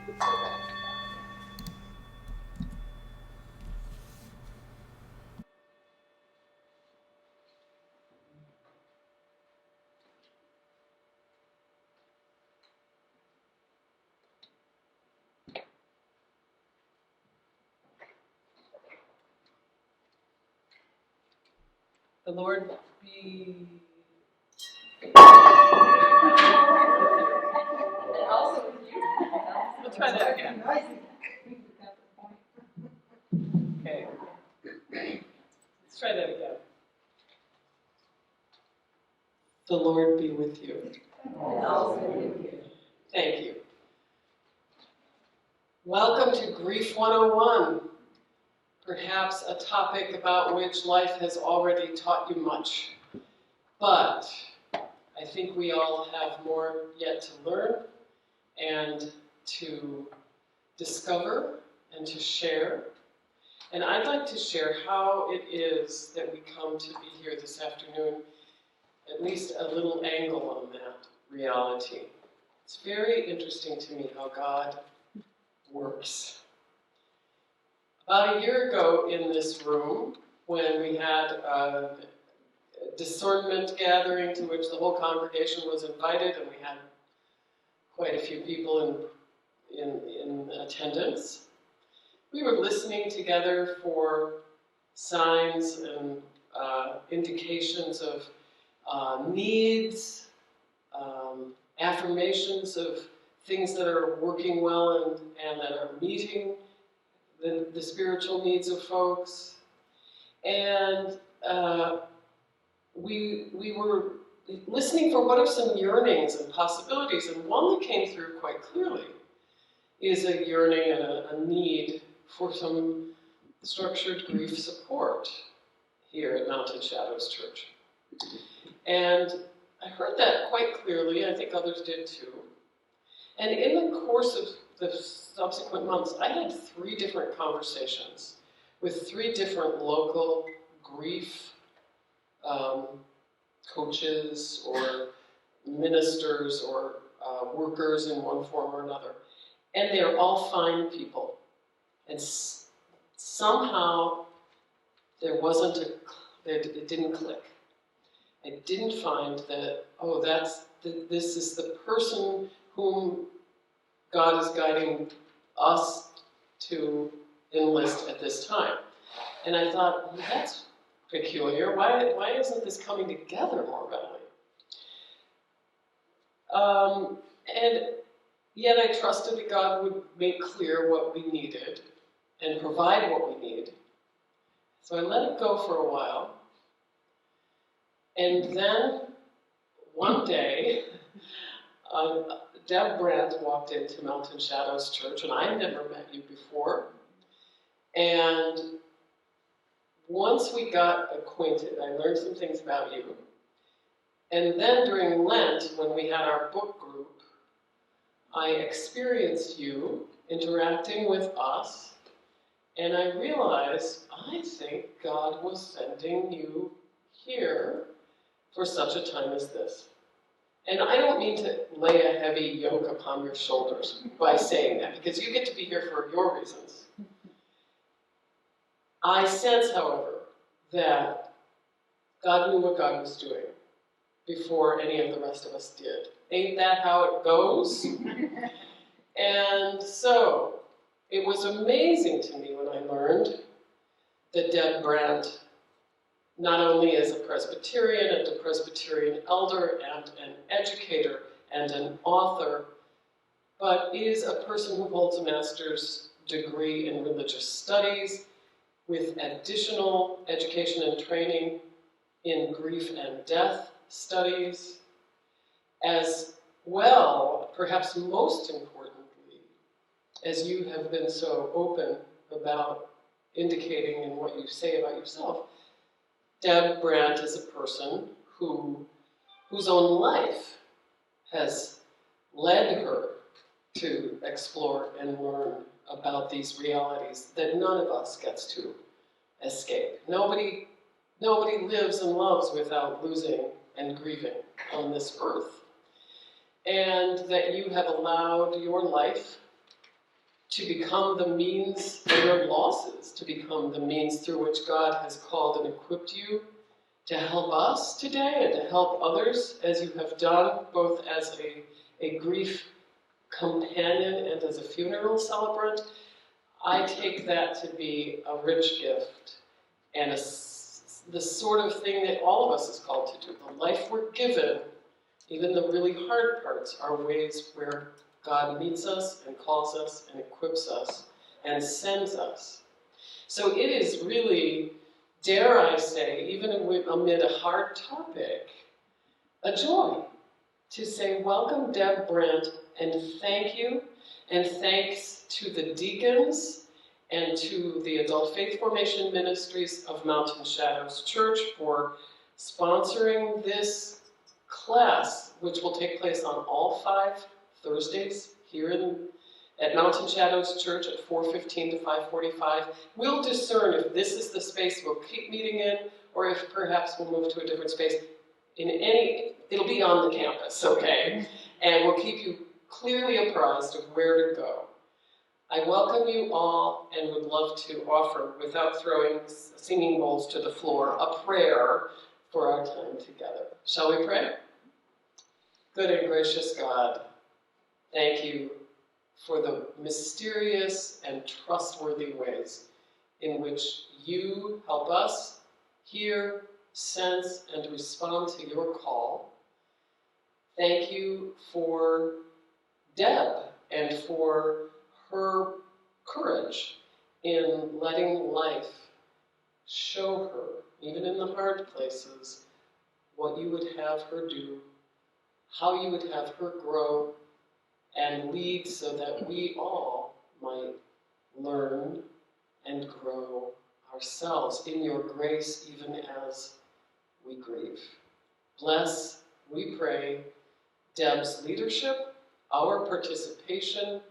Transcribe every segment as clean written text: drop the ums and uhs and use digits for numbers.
The Lord be And also with you. We'll try that again. Okay. Let's try that again. The Lord be with you. And also with you. Thank you. Welcome to Grief 101. Perhaps a topic about which life has already taught you much. But I think we all have more yet to learn and to discover and to share. And I'd like to share how it is that we come to be here this afternoon, at least a little angle on that reality. It's very interesting to me how God works. About a year ago in this room, when we had a discernment gathering to which the whole congregation was invited, and we had quite a few people in attendance, we were listening together for signs and indications of needs, affirmations of things that are working well and that are meeting the spiritual needs of folks. And we were listening for what are some yearnings and possibilities, and one that came through quite clearly is a yearning and a need for some structured grief support here at Mountain Shadows Church. And I heard that quite clearly. I think others did too. And in the course of the subsequent months, I had 3 different conversations with 3 different local grief coaches or ministers or workers in one form or another. And they're all fine people. And somehow there wasn't it didn't click. I didn't find that, oh, this is the person whom God is guiding us to enlist at this time. And I thought, well, that's peculiar. Why isn't this coming together more readily? And yet I trusted that God would make clear what we needed and provide what we need. So I let it go for a while. And then one day, Deb Brandt walked into Mountain Shadows Church, and I had never met you before. And once we got acquainted, I learned some things about you. And then during Lent, when we had our book group, I experienced you interacting with us, and I realized, I think God was sending you here for such a time as this. And I don't mean to lay a heavy yoke upon your shoulders by saying that, because you get to be here for your reasons. I sense, however, that God knew what God was doing before any of the rest of us did. Ain't that how it goes? And so, it was amazing to me when I learned that Deb Brandt, not only is a Presbyterian and a Presbyterian elder and an educator and an author, but is a person who holds a master's degree in religious studies with additional education and training in grief and death studies, as well, perhaps most importantly, as you have been so open about indicating in what you say about yourself, Deb Brandt is a person whose own life has led her to explore and learn about these realities that none of us gets to escape. Nobody lives and loves without losing and grieving on this earth. And that you have allowed your life to become the means, and your losses, to become the means through which God has called and equipped you to help us today and to help others as you have done, both as a grief companion and as a funeral celebrant. I take that to be a rich gift and the sort of thing that all of us is called to do. The life we're given, even the really hard parts, are ways where God meets us and calls us and equips us and sends us. So it is really, dare I say, even amid a hard topic, a joy to say, welcome Deb Brandt, and thank you, and thanks to the deacons and to the Adult Faith Formation Ministries of Mountain Shadows Church for sponsoring this class, which will take place on all 5 Thursdays here at Mountain Shadows Church at 4:15 to 5:45. We'll discern if this is the space we'll keep meeting in, or if perhaps we'll move to a different space. It'll be on the campus, okay? And we'll keep you clearly apprised of where to go. I welcome you all and would love to offer, without throwing singing bowls to the floor, a prayer for our time together. Shall we pray? Good and gracious God, thank you for the mysterious and trustworthy ways in which you help us hear, sense, and respond to your call. Thank you for Deb and for her courage in letting life show her, even in the hard places, what you would have her do, how you would have her grow and lead so that we all might learn and grow ourselves in your grace even as we grieve. Bless, we pray, Deb's leadership, our participation,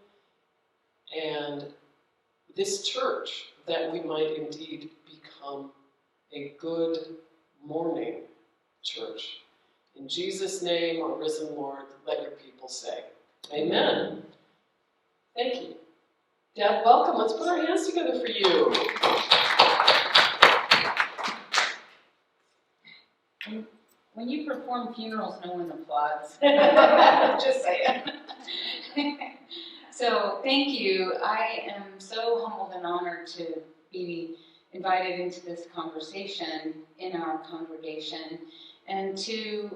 and this church, that we might indeed become a good morning church. In Jesus' name, our risen Lord, let your people say, amen. Thank you. Deb, welcome. Let's put our hands together for you. When you perform funerals, no one applauds. Just saying. So thank you. I am so humbled and honored to be invited into this conversation in our congregation, and to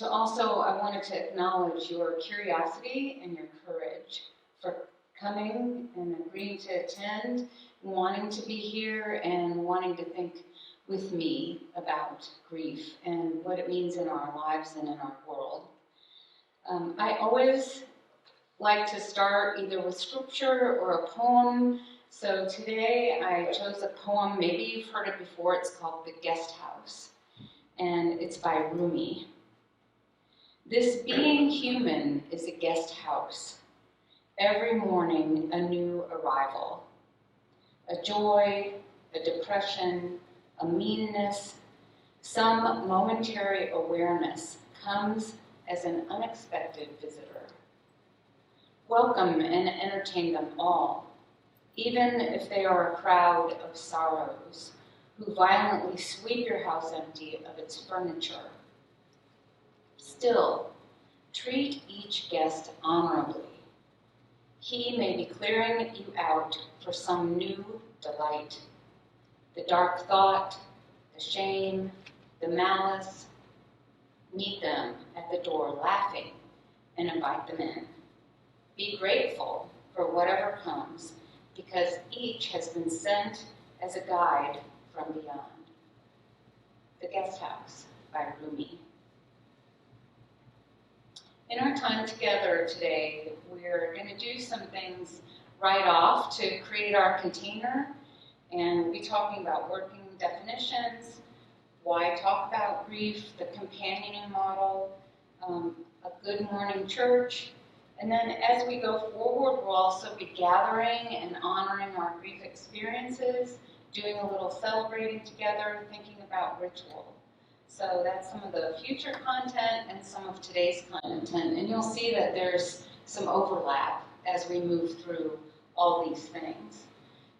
also, I wanted to acknowledge your curiosity and your courage for coming and agreeing to attend, wanting to be here, and wanting to think with me about grief and what it means in our lives and in our world. I always like to start either with scripture or a poem. So today I chose a poem, maybe you've heard it before, it's called The Guest House, and it's by Rumi. This being human is a guest house, every morning a new arrival, a joy, a depression, a meanness, some momentary awareness comes as an unexpected visitor. Welcome and entertain them all, even if they are a crowd of sorrows who violently sweep your house empty of its furniture. Still, treat each guest honorably. He may be clearing you out for some new delight. The dark thought, the shame, the malice. Meet them at the door laughing and invite them in. Be grateful for whatever comes, because each has been sent as a guide from beyond. The Guest House by Rumi. In our time together today, we're going to do some things right off to create our container, and we'll be talking about working definitions, why talk about grief, the companioning model, a good morning church, and then as we go forward, we'll also be gathering and honoring our grief experiences, doing a little celebrating together, thinking about ritual. So that's some of the future content and some of today's content, and you'll see that there's some overlap as we move through all these things.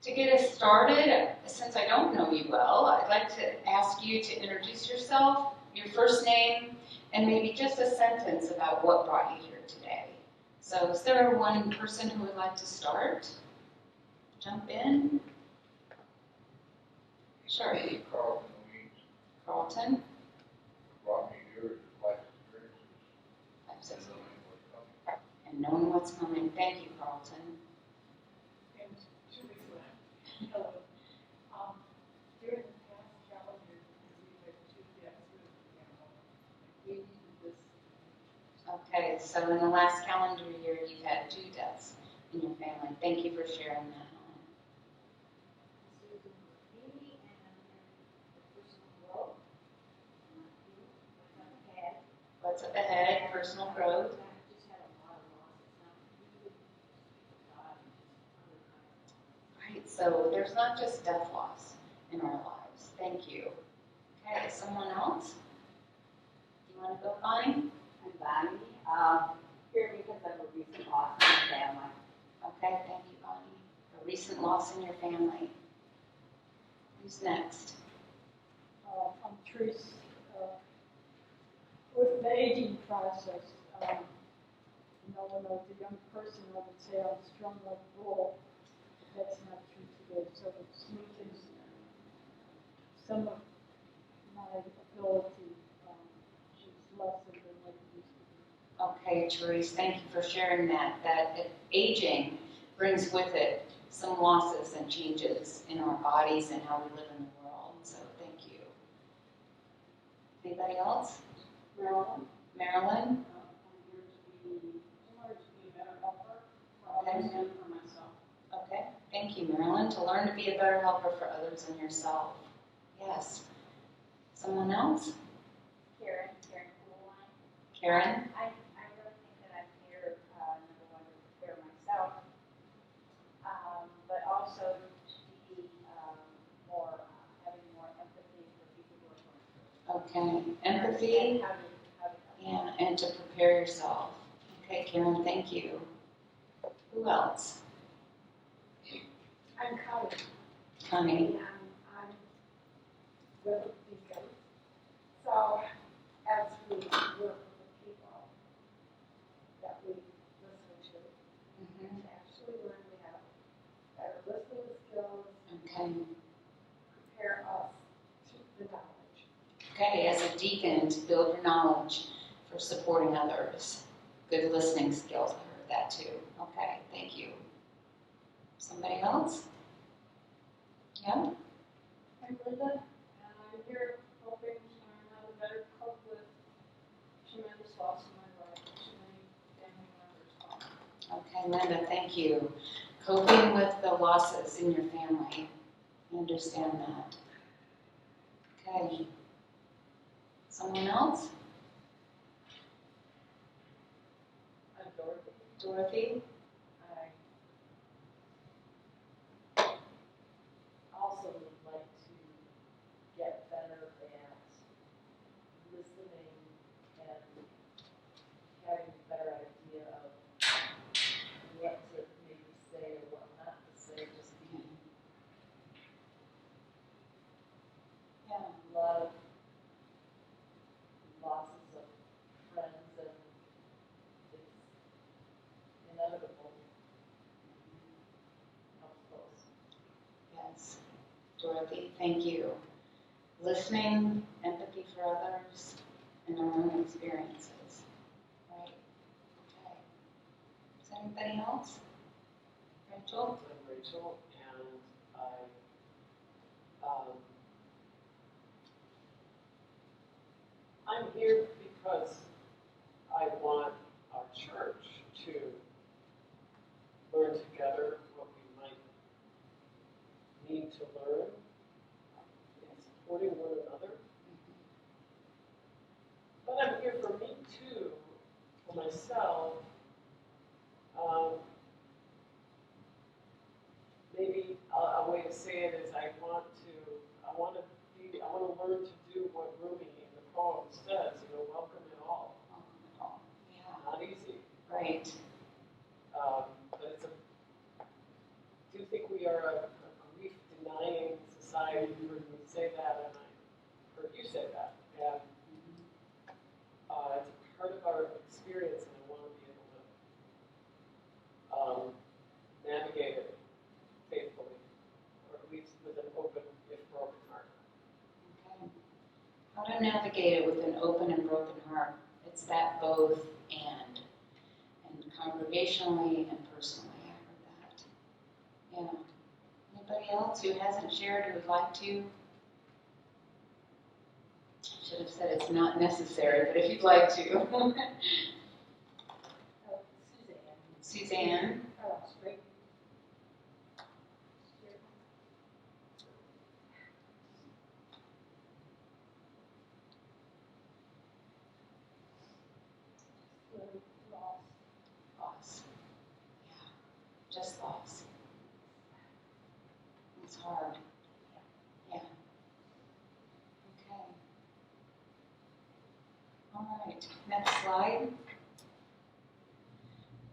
To get us started, since I don't know you well, I'd like to ask you to introduce yourself, your first name, and maybe just a sentence about what brought you here today. So is there one person who would like to start? Jump in. Sure. Carlton Weeds. Carlton. Brought me here is life experiences And and knowing what's coming. knowing what's coming. Thank you, Carlton. And hello. During the past calendar year, we had 2 deaths with the animal. We needed this. Okay, so in the last calendar year, you've had 2 deaths in your family. Thank you for sharing that, Helen. Susan, me, and personal growth. What's up ahead? Personal growth. I just had a lot of losses. Right, so there's not just death loss in our lives. Thank you. Okay, someone else? You want to go, Bonnie? I'm Bonnie, here because I'm a recent loss in my family. Okay, thank you, Bonnie. A recent loss in your family. Who's next? I'm Trish. With the aging process, when I was a young person, I would say I'm strong like bull. But that's not true today. So it's weakened some of my ability is lessened than what it used to be. Okay, Therese, thank you for sharing that. That aging brings with it some losses and changes in our bodies and how we live in the world. So thank you. Anybody else? Marilyn, Marilyn? I'm here to be a better helper for Okay. others and for myself. Okay, thank you, Marilyn. To learn to be a better helper for others and yourself. Yes. Someone else? Karen Kuhlwein. Karen? I really think that I'm here, number one, to prepare myself, but also to be having more empathy for people who are going through. Okay, empathy. How to help. Yeah, and to prepare yourself. Okay, Karen, thank you. Who else? I'm Connie. Connie. And I'm with the deacons. So as we work with the people that we listen to, Mhm. to actually learn to have better listening skills, Okay. prepare us to the knowledge. Okay, as a deacon, to build your knowledge for supporting others. Good listening skills, I heard that too. Okay, thank you. Somebody else? Yeah? I'm Linda, and I'm here hoping to learn how to better cope with tremendous loss in my life, too many family members gone. Okay, Linda, thank you. Coping with the losses in your family. I understand that. Okay. Someone else? I'm Dorothy. Dorothy? I also would like to get better at listening and having a better idea of what to maybe say or what not to say, just being Yeah. a lot of losses of friends and it's inevitable. How close. Yes. Dorothy, thank you. Listening, empathy for others, and our own experiences. Right? Okay. Is there anybody else? Rachel? I'm Rachel, and I'm here because I want our church to learn together what we might need to learn in supporting one another. But I'm here for me too, for myself. Maybe a way to say it is I want to learn to do what Rumi in the poem says, welcome it all. Yeah. Not easy. Right. But to navigate it with an open and broken heart. It's that both and congregationally and personally, I heard that. Yeah. Anybody else who hasn't shared who would like to? I should have said it's not necessary, but if you'd like to. Suzanne. Suzanne. Straight. Loss. Yeah. Just loss. It's hard. Yeah. Okay. All right. Next slide.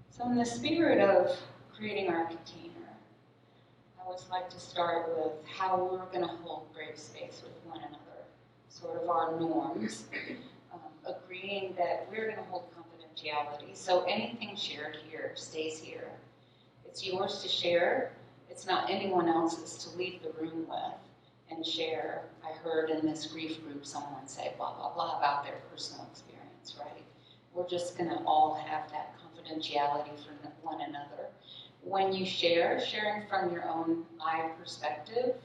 So in the spirit of creating our container, I always like to start with how we're going to hold brave space with one another, sort of our norms, agreeing that we're going to hold confidentiality. So anything shared here stays here. It's yours to share. It's not anyone else's to leave the room with and share. I heard in this grief group someone say blah, blah, blah about their personal experience, right? We're just going to all have that confidentiality for one another. When you share, sharing from your own I perspective,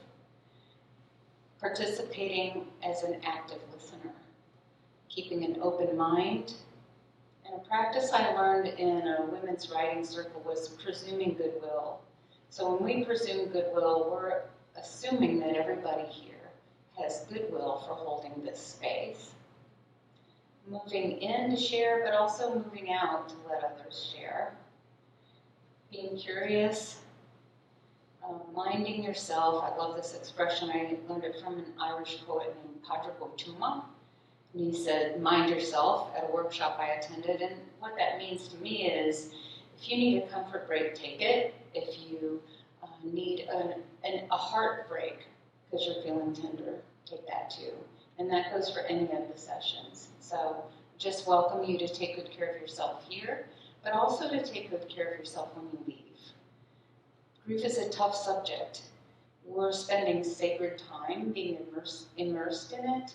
participating as an active listener, keeping an open mind. And a practice I learned in a women's writing circle was presuming goodwill. So when we presume goodwill, we're assuming that everybody here has goodwill for holding this space. Moving in to share, but also moving out to let others share. Being curious, minding yourself. I love this expression. I learned it from an Irish poet named Pádraig Ó Tuama. And he said, mind yourself, at a workshop I attended. And what that means to me is, if you need a comfort break, take it. If you need a heartbreak because you're feeling tender, take that too. And that goes for any of the sessions. So just welcome you to take good care of yourself here, but also to take good care of yourself when you leave. Grief is a tough subject. We're spending sacred time being immersed in it,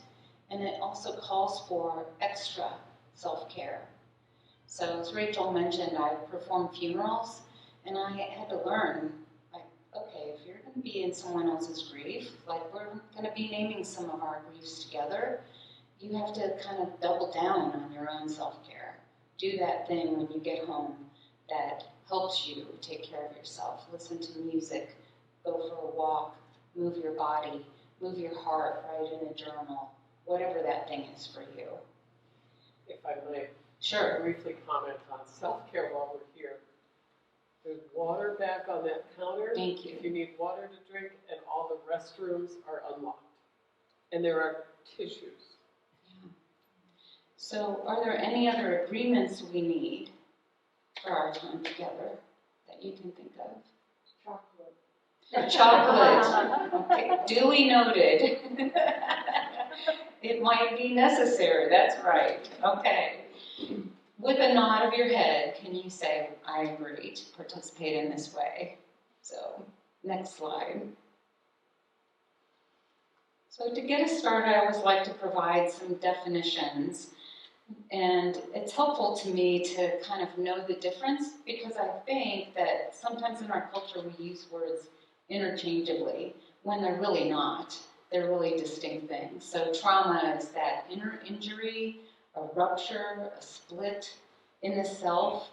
and it also calls for extra self-care. So as Rachel mentioned, I perform funerals, and I had to learn, like, okay, if you're going to be in someone else's grief, like we're going to be naming some of our griefs together, you have to kind of double down on your own self-care. Do that thing when you get home that helps you take care of yourself. Listen to music, go for a walk, move your body, move your heart, write in a journal, whatever that thing is for you. If I might Sure. briefly comment on self-care while we're here. There's water back on that counter. Thank you. If you need water to drink, and all the restrooms are unlocked. And there are tissues. So are there any other agreements we need for our time together that you can think of? Chocolate. Chocolate. Okay, duly noted. It might be necessary, that's right. Okay. With a nod of your head, can you say, I agree to participate in this way? So, next slide. So to get us started, I always like to provide some definitions. And it's helpful to me to kind of know the difference, because I think that sometimes in our culture we use words interchangeably when they're really not. They're really distinct things. So trauma is that inner injury, a rupture, a split in the self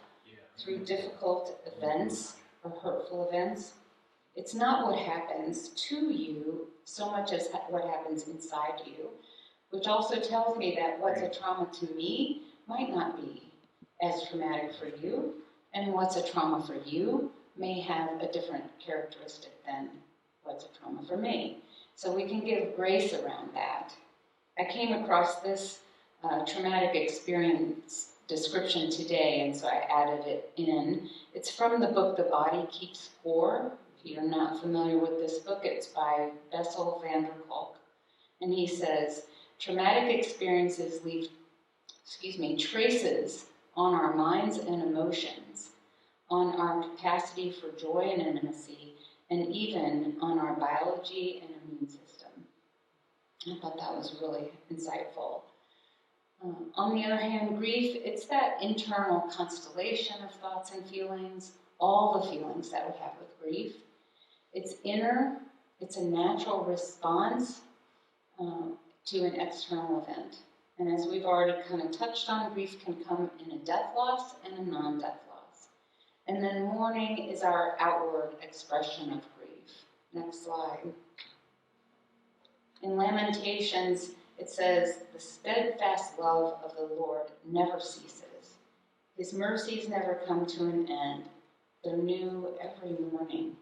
through difficult events or hurtful events. It's not what happens to you so much as what happens inside you, which also tells me that what's a trauma to me might not be as traumatic for you, and what's a trauma for you may have a different characteristic than what's a trauma for me. So we can give grace around that. I came across this traumatic experience description today, and so I added it in. It's from the book The Body Keeps Score. If you're not familiar with this book, it's by Bessel van der Kolk. And he says, traumatic experiences leave, traces on our minds and emotions, on our capacity for joy and intimacy, and even on our biology and immune system. I thought that was really insightful. On the other hand, grief, it's that internal constellation of thoughts and feelings, all the feelings that we have with grief. It's inner, it's a natural response to an external event. And as we've already kind of touched on, grief can come in a death loss and a non-death loss. And then mourning is our outward expression of grief. Next slide. In Lamentations, it says, "The steadfast love of the Lord never ceases. His mercies never come to an end. They're new every morning."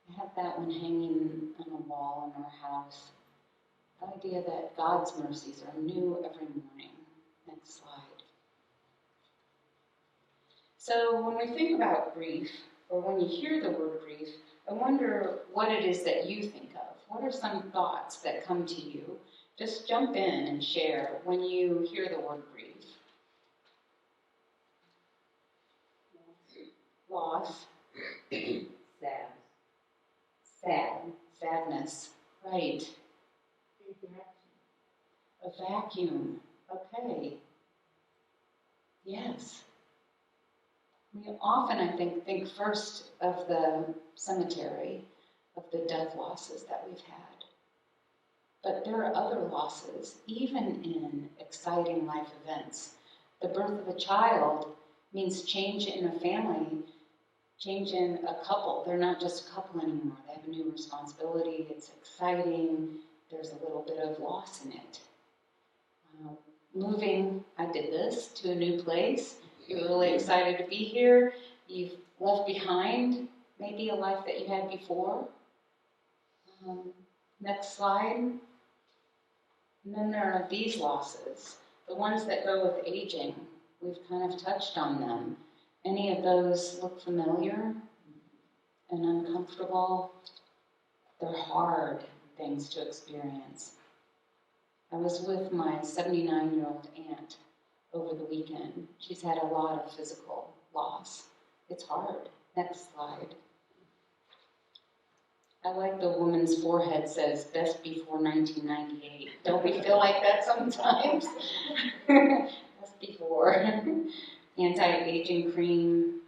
I have that one hanging on a wall in our house. The idea that God's mercies are new every morning. Next slide. So when we think about grief, or when you hear the word grief, I wonder what it is that you think of. What are some thoughts that come to you? Just jump in and share when you hear the word grief. Loss. Sadness. Right. A vacuum. Okay. Yes. We often, I think first of the cemetery, of the death losses that we've had. But there are other losses, even in exciting life events. The birth of a child means change in a family, change in a couple. They're not just a couple anymore. They have a new responsibility. It's exciting. There's a little bit of loss in it. Moving, I did this, to a new place. You're really excited to be here. You've left behind maybe a life that you had before. Next slide. And then there are these losses, the ones that go with aging. We've kind of touched on them. Any of those look familiar and uncomfortable? They're hard things to experience. I was with my 79-year-old aunt over the weekend. She's had a lot of physical loss. It's hard. Next slide. I like the woman's forehead says, "Best before 1998. Don't we feel like that sometimes? Best before. Anti-aging cream.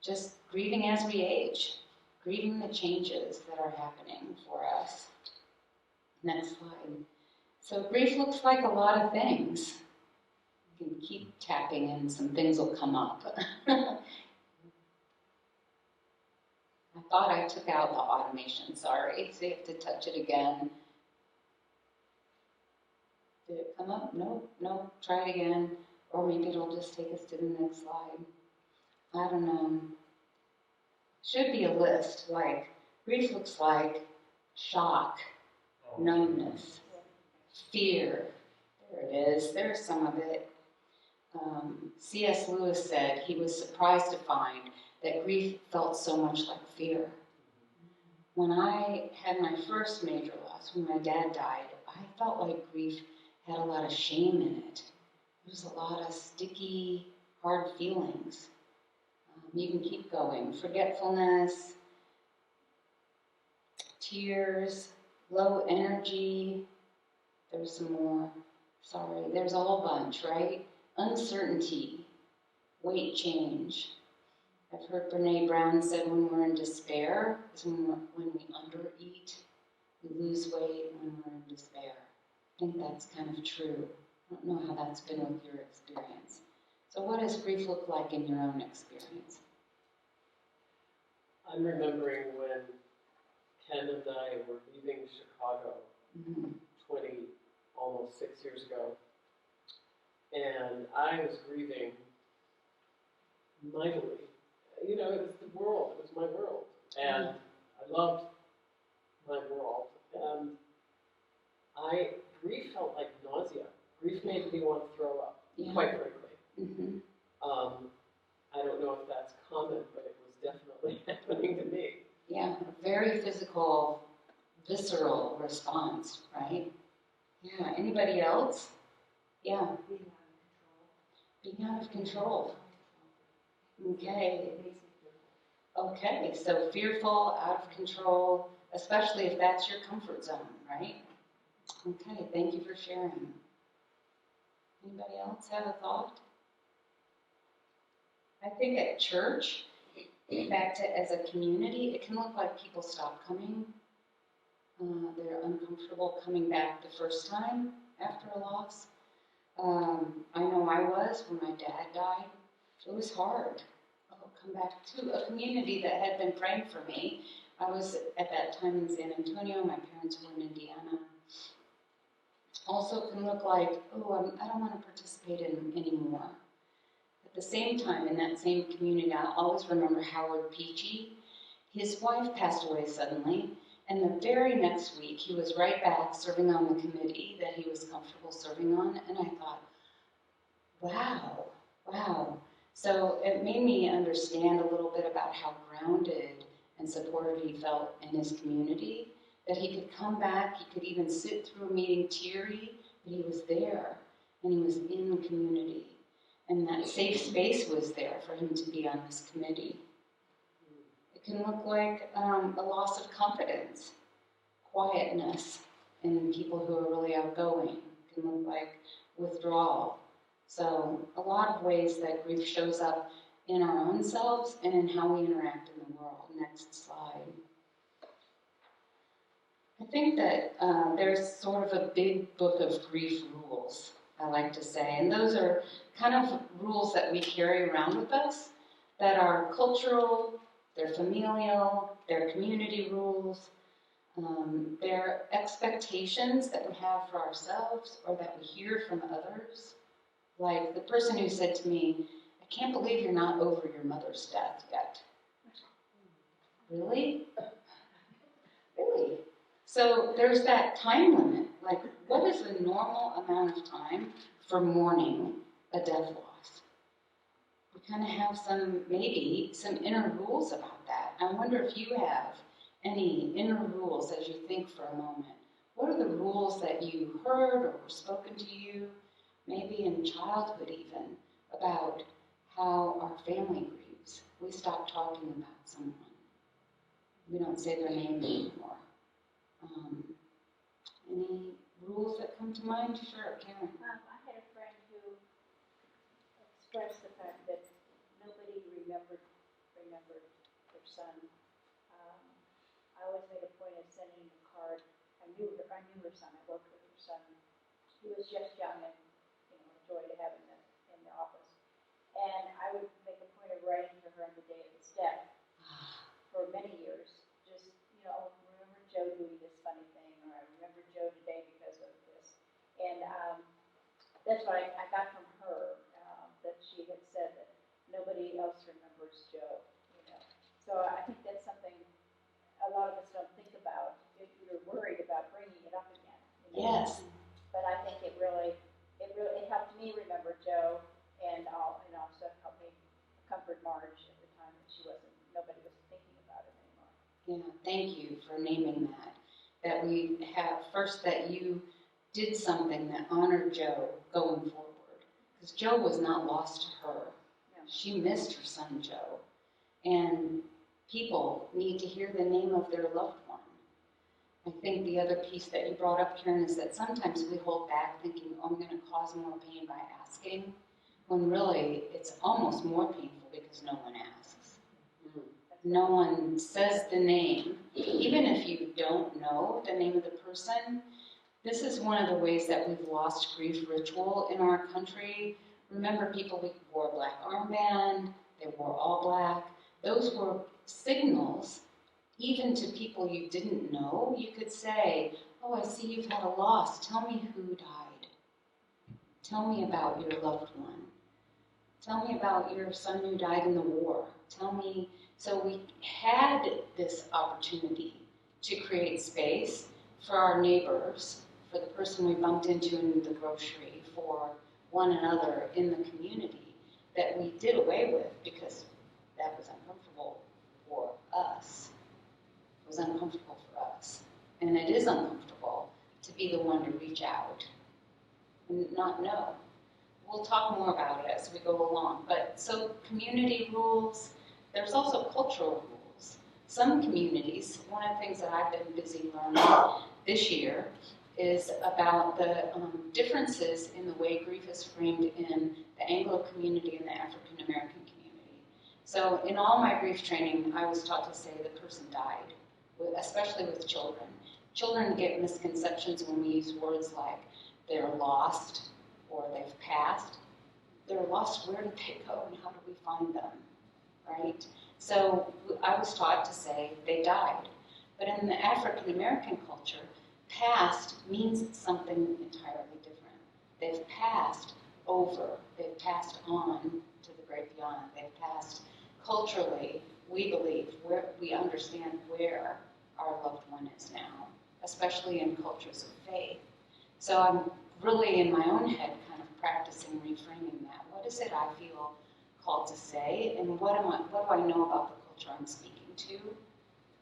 Just grieving as we age. Grieving the changes that are happening for us. Next slide. So grief looks like a lot of things. You can keep tapping and some things will come up. I thought I took out the automation, sorry. So you have to touch it again. Did it come up? No, try it again. Or maybe it'll just take us to the next slide. I don't know. Should be a list, like grief looks like shock, numbness, fear. There it is, there's some of it. C.S. Lewis said he was surprised to find that grief felt so much like fear. When I had my first major loss, when my dad died, I felt like grief had a lot of shame in it. There was a lot of sticky, hard feelings. You can keep going. Forgetfulness, tears, low energy. There's some more. Sorry, there's a whole bunch, right? Uncertainty, weight change. I've heard Brene Brown said when we're in despair is when we undereat, we lose weight when we're in despair. I think that's kind of true. I don't know how that's been with your experience. So what does grief look like in your own experience? I'm remembering when Ken and I were leaving Chicago almost 6 years ago. And I was grieving mightily. You know, it was the world. It was my world. And I loved my world. And grief felt like nausea. Grief made me want to throw up, quite frankly. I don't know if that's common, but it was definitely happening to me. Yeah, a very physical, visceral response, right? Yeah, anybody else? Yeah. Being out of control. Okay. Okay, so fearful, out of control, especially if that's your comfort zone, right? Okay, thank you for sharing. Anybody else have a thought? I think at church, back to as a community, it can look like people stop coming. They're uncomfortable coming back the first time after a loss. I know I was when my dad died. It was hard. I'll come back to a community that had been praying for me. I was at that time in San Antonio. My parents were in Indiana. Also, it can look like, I don't want to participate in anymore. At the same time, in that same community, I'll always remember Howard Peachy. His wife passed away suddenly, and the very next week, he was right back serving on the committee that he was comfortable serving on, and I thought, wow. So it made me understand a little bit about how grounded and supported he felt in his community, that he could come back, he could even sit through a meeting teary, but he was there, and he was in the community. And that safe space was there for him to be on this committee. It can look like a loss of confidence, quietness in people who are really outgoing. It can look like withdrawal. So a lot of ways that grief shows up in our own selves and in how we interact in the world. Next slide. I think that there's sort of a big book of grief rules, I like to say, and those are kind of rules that we carry around with us that are cultural, they're familial, they're community rules, they're expectations that we have for ourselves or that we hear from others. Like the person who said to me, I can't believe you're not over your mother's death yet. Really? Really? So there's that time limit. Like, what is the normal amount of time for mourning a death loss? We kind of have maybe some inner rules about that. I wonder if you have any inner rules as you think for a moment. What are the rules that you heard or were spoken to you, maybe in childhood even, about how our family grieves? We stop talking about someone. We don't say their name anymore. Any rules that come to mind? Sure, Karen. I had a friend who expressed the fact that nobody remembered their son. I always made a point of sending a card. I knew her son. I worked with her son. He was just young and a joy to have in the office. And I would make a point of writing to her on the day of his death for many years. Just remember Joe doing this funny thing, or I remember Joe today because of this. And that's what I got from her, that she had said that nobody else remembers Joe. So I think that's something a lot of us don't think about if you're worried about bringing it up again. Yes. But I think it helped me remember Joe, and also helped me comfort Marge at the time that nobody was thinking about it anymore. Yeah, thank you for naming that. That we have, first, that you did something that honored Joe going forward. Because Joe was not lost to her. No. She missed her son Joe. And people need to hear the name of their loved one. I think the other piece that you brought up, Karen, is that sometimes we hold back thinking, I'm going to cause more pain by asking, when really it's almost more painful because no one asks. No one says the name. Even if you don't know the name of the person, this is one of the ways that we've lost grief ritual in our country. Remember, people wore a black armband, they wore all black. Those were signals, even to people you didn't know. You could say, oh, I see you've had a loss. Tell me who died. Tell me about your loved one. Tell me about your son who died in the war. Tell me. So we had this opportunity to create space for our neighbors, for the person we bumped into in the grocery, for one another in the community, that we did away with because that was uncomfortable for us. It was uncomfortable for us. And it is uncomfortable to be the one to reach out and not know. We'll talk more about it as we go along. But so community rules, there's also cultural rules. Some communities, one of the things that I've been busy learning this year is about the differences in the way grief is framed in the Anglo community and the African American community. So in all my grief training, I was taught to say the person died, especially with children. Children get misconceptions when we use words like they're lost or they've passed. They're lost, where did they go and how do we find them, right? So I was taught to say they died. But in the African American culture, past means something entirely different. They've passed over, they've passed on to the great beyond. They've passed culturally, we believe, where we understand where our loved one is now, especially in cultures of faith. So I'm really in my own head kind of practicing reframing that. What is it I feel called to say, and what do I know about the culture I'm speaking to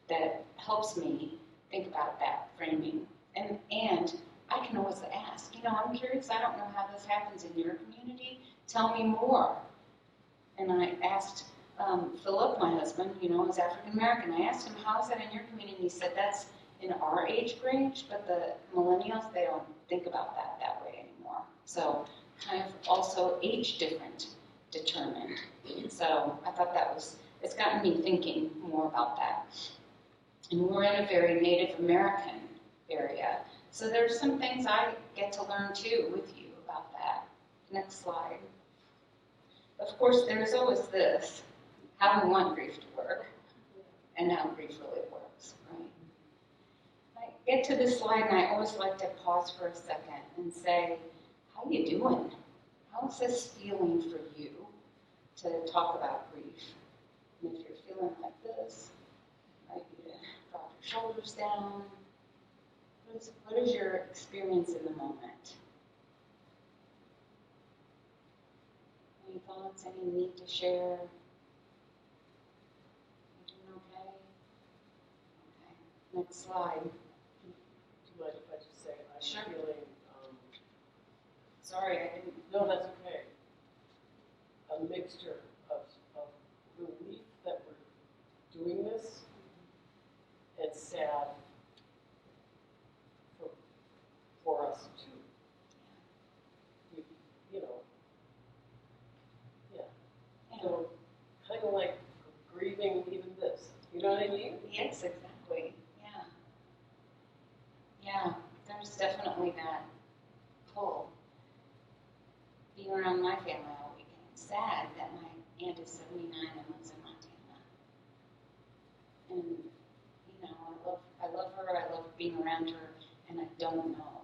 that helps me think about that framing? And I can always ask, I'm curious, I don't know how this happens in your community. Tell me more. And I asked Philip, my husband, is African American. I asked him, how is that in your community? He said, that's in our age range, but the millennials, they don't think about that way anymore. So kind of also age different determined. So I thought it's gotten me thinking more about that. And we're in a very Native American area. So there's some things I get to learn too with you about that. Next slide. Of course, there's always this, how we want grief to work and how grief really works, right? I get to this slide and I always like to pause for a second and say, how you doing? How's this feeling for you to talk about grief? And if you're feeling like this, right, you drop your shoulders down. What is your experience in the moment? Any thoughts, any need to share? You doing okay? Okay, next slide. Do you mind if I just say, I'm Sure. feeling, Sorry, I didn't. no, that's okay. A mixture of relief that we're doing this and sad for us too. So kind of like grieving even this. You know what I mean? Yes, exactly. Yeah. Yeah, there's definitely that pull. Being around my family all weekend. Sad that my aunt is 79 and lives in Montana. And, I love her, I love being around her, and I don't know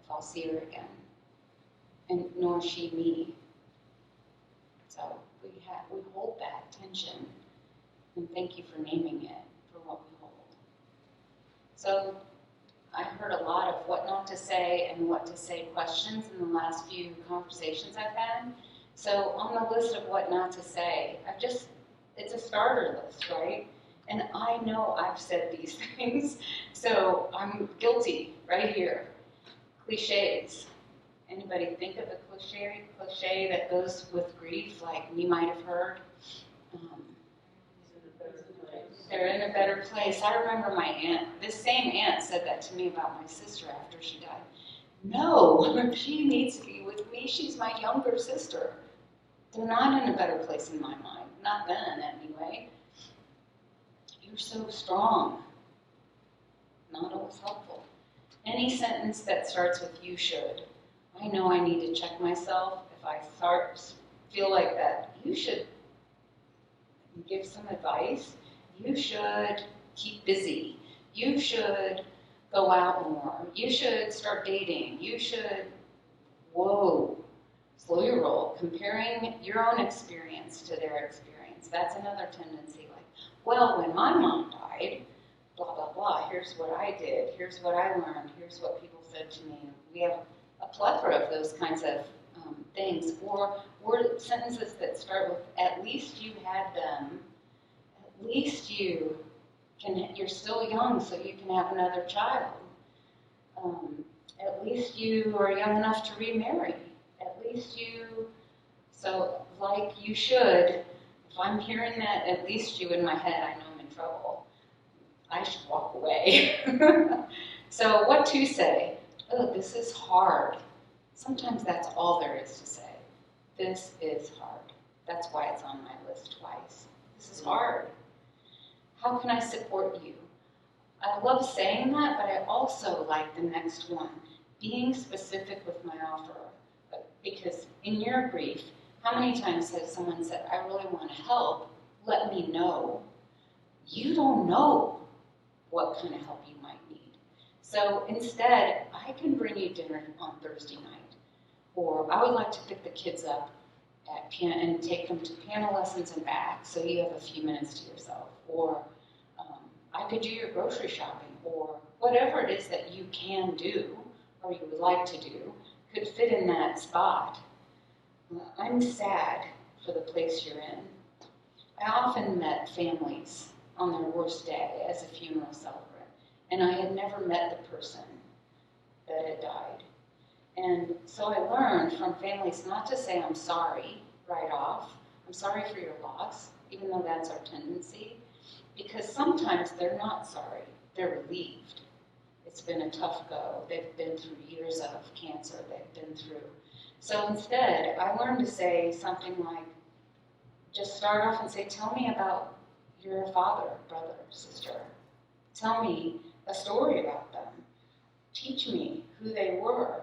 if I'll see her again. And nor she me. So we hold that tension, and thank you for naming it, for what we hold. So I heard a lot of what not to say and what to say questions in the last few conversations I've had. So on the list of what not to say, it's a starter list, right? And I know I've said these things, so I'm guilty right here. Cliches. Anybody think of a cliche that goes with grief, like you might have heard? They're in a better place. I remember my aunt, this same aunt said that to me about my sister after she died. No, she needs to be with me. She's my younger sister. They're not in a better place in my mind. Not then, anyway. You're so strong. Not always helpful. Any sentence that starts with you should. I know I need to check myself. If I feel like that, you should give some advice. You should keep busy. You should go out more. You should start dating. You should, slow your roll. Comparing your own experience to their experience. That's another tendency. Like, well, when my mom died, blah, blah, blah, here's what I did. Here's what I learned. Here's what people said to me. We have a plethora of those kinds of things. Or word sentences that start with, at least you had them. At least you're still young, so you can have another child. At least you are young enough to remarry. At least so like you should, if I'm hearing that, at least you in my head, I know I'm in trouble. I should walk away. So what to say? Oh, this is hard. Sometimes that's all there is to say. This is hard. That's why it's on my list twice. This is hard. How can I support you? I love saying that, but I also like the next one, being specific with my offer. Because in your grief, how many times has someone said, I really want to help, let me know. You don't know what kind of help you might need. So instead, I can bring you dinner on Thursday night, or I would like to pick the kids up at piano and take them to piano lessons and back, so you have a few minutes to yourself, or I could do your grocery shopping, or whatever it is that you can do, or you would like to do, could fit in that spot. I'm sad for the place you're in. I often met families on their worst day as a funeral celebrant, and I had never met the person that had died. And so I learned from families not to say I'm sorry right off. I'm sorry for your loss, even though that's our tendency, because sometimes they're not sorry, they're relieved. It's been a tough go. They've been through years of cancer they've been through. So instead, I learned to say something like, just start off and say, tell me about your father, brother, sister. Tell me a story about them. Teach me who they were.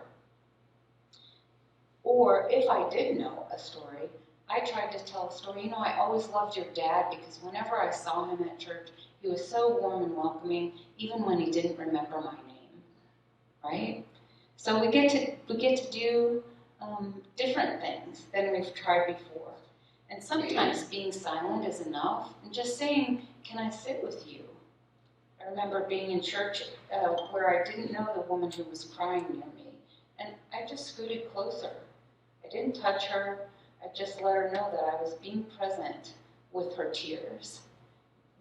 Or if I did know a story, I tried to tell a story. You know, I always loved your dad because whenever I saw him at church, he was so warm and welcoming, even when he didn't remember my name, right? So we get to do different things than we've tried before. And sometimes being silent is enough, and just saying, can I sit with you? I remember being in church where I didn't know the woman who was crying near me, and I just scooted closer. I didn't touch her. I just let her know that I was being present with her tears.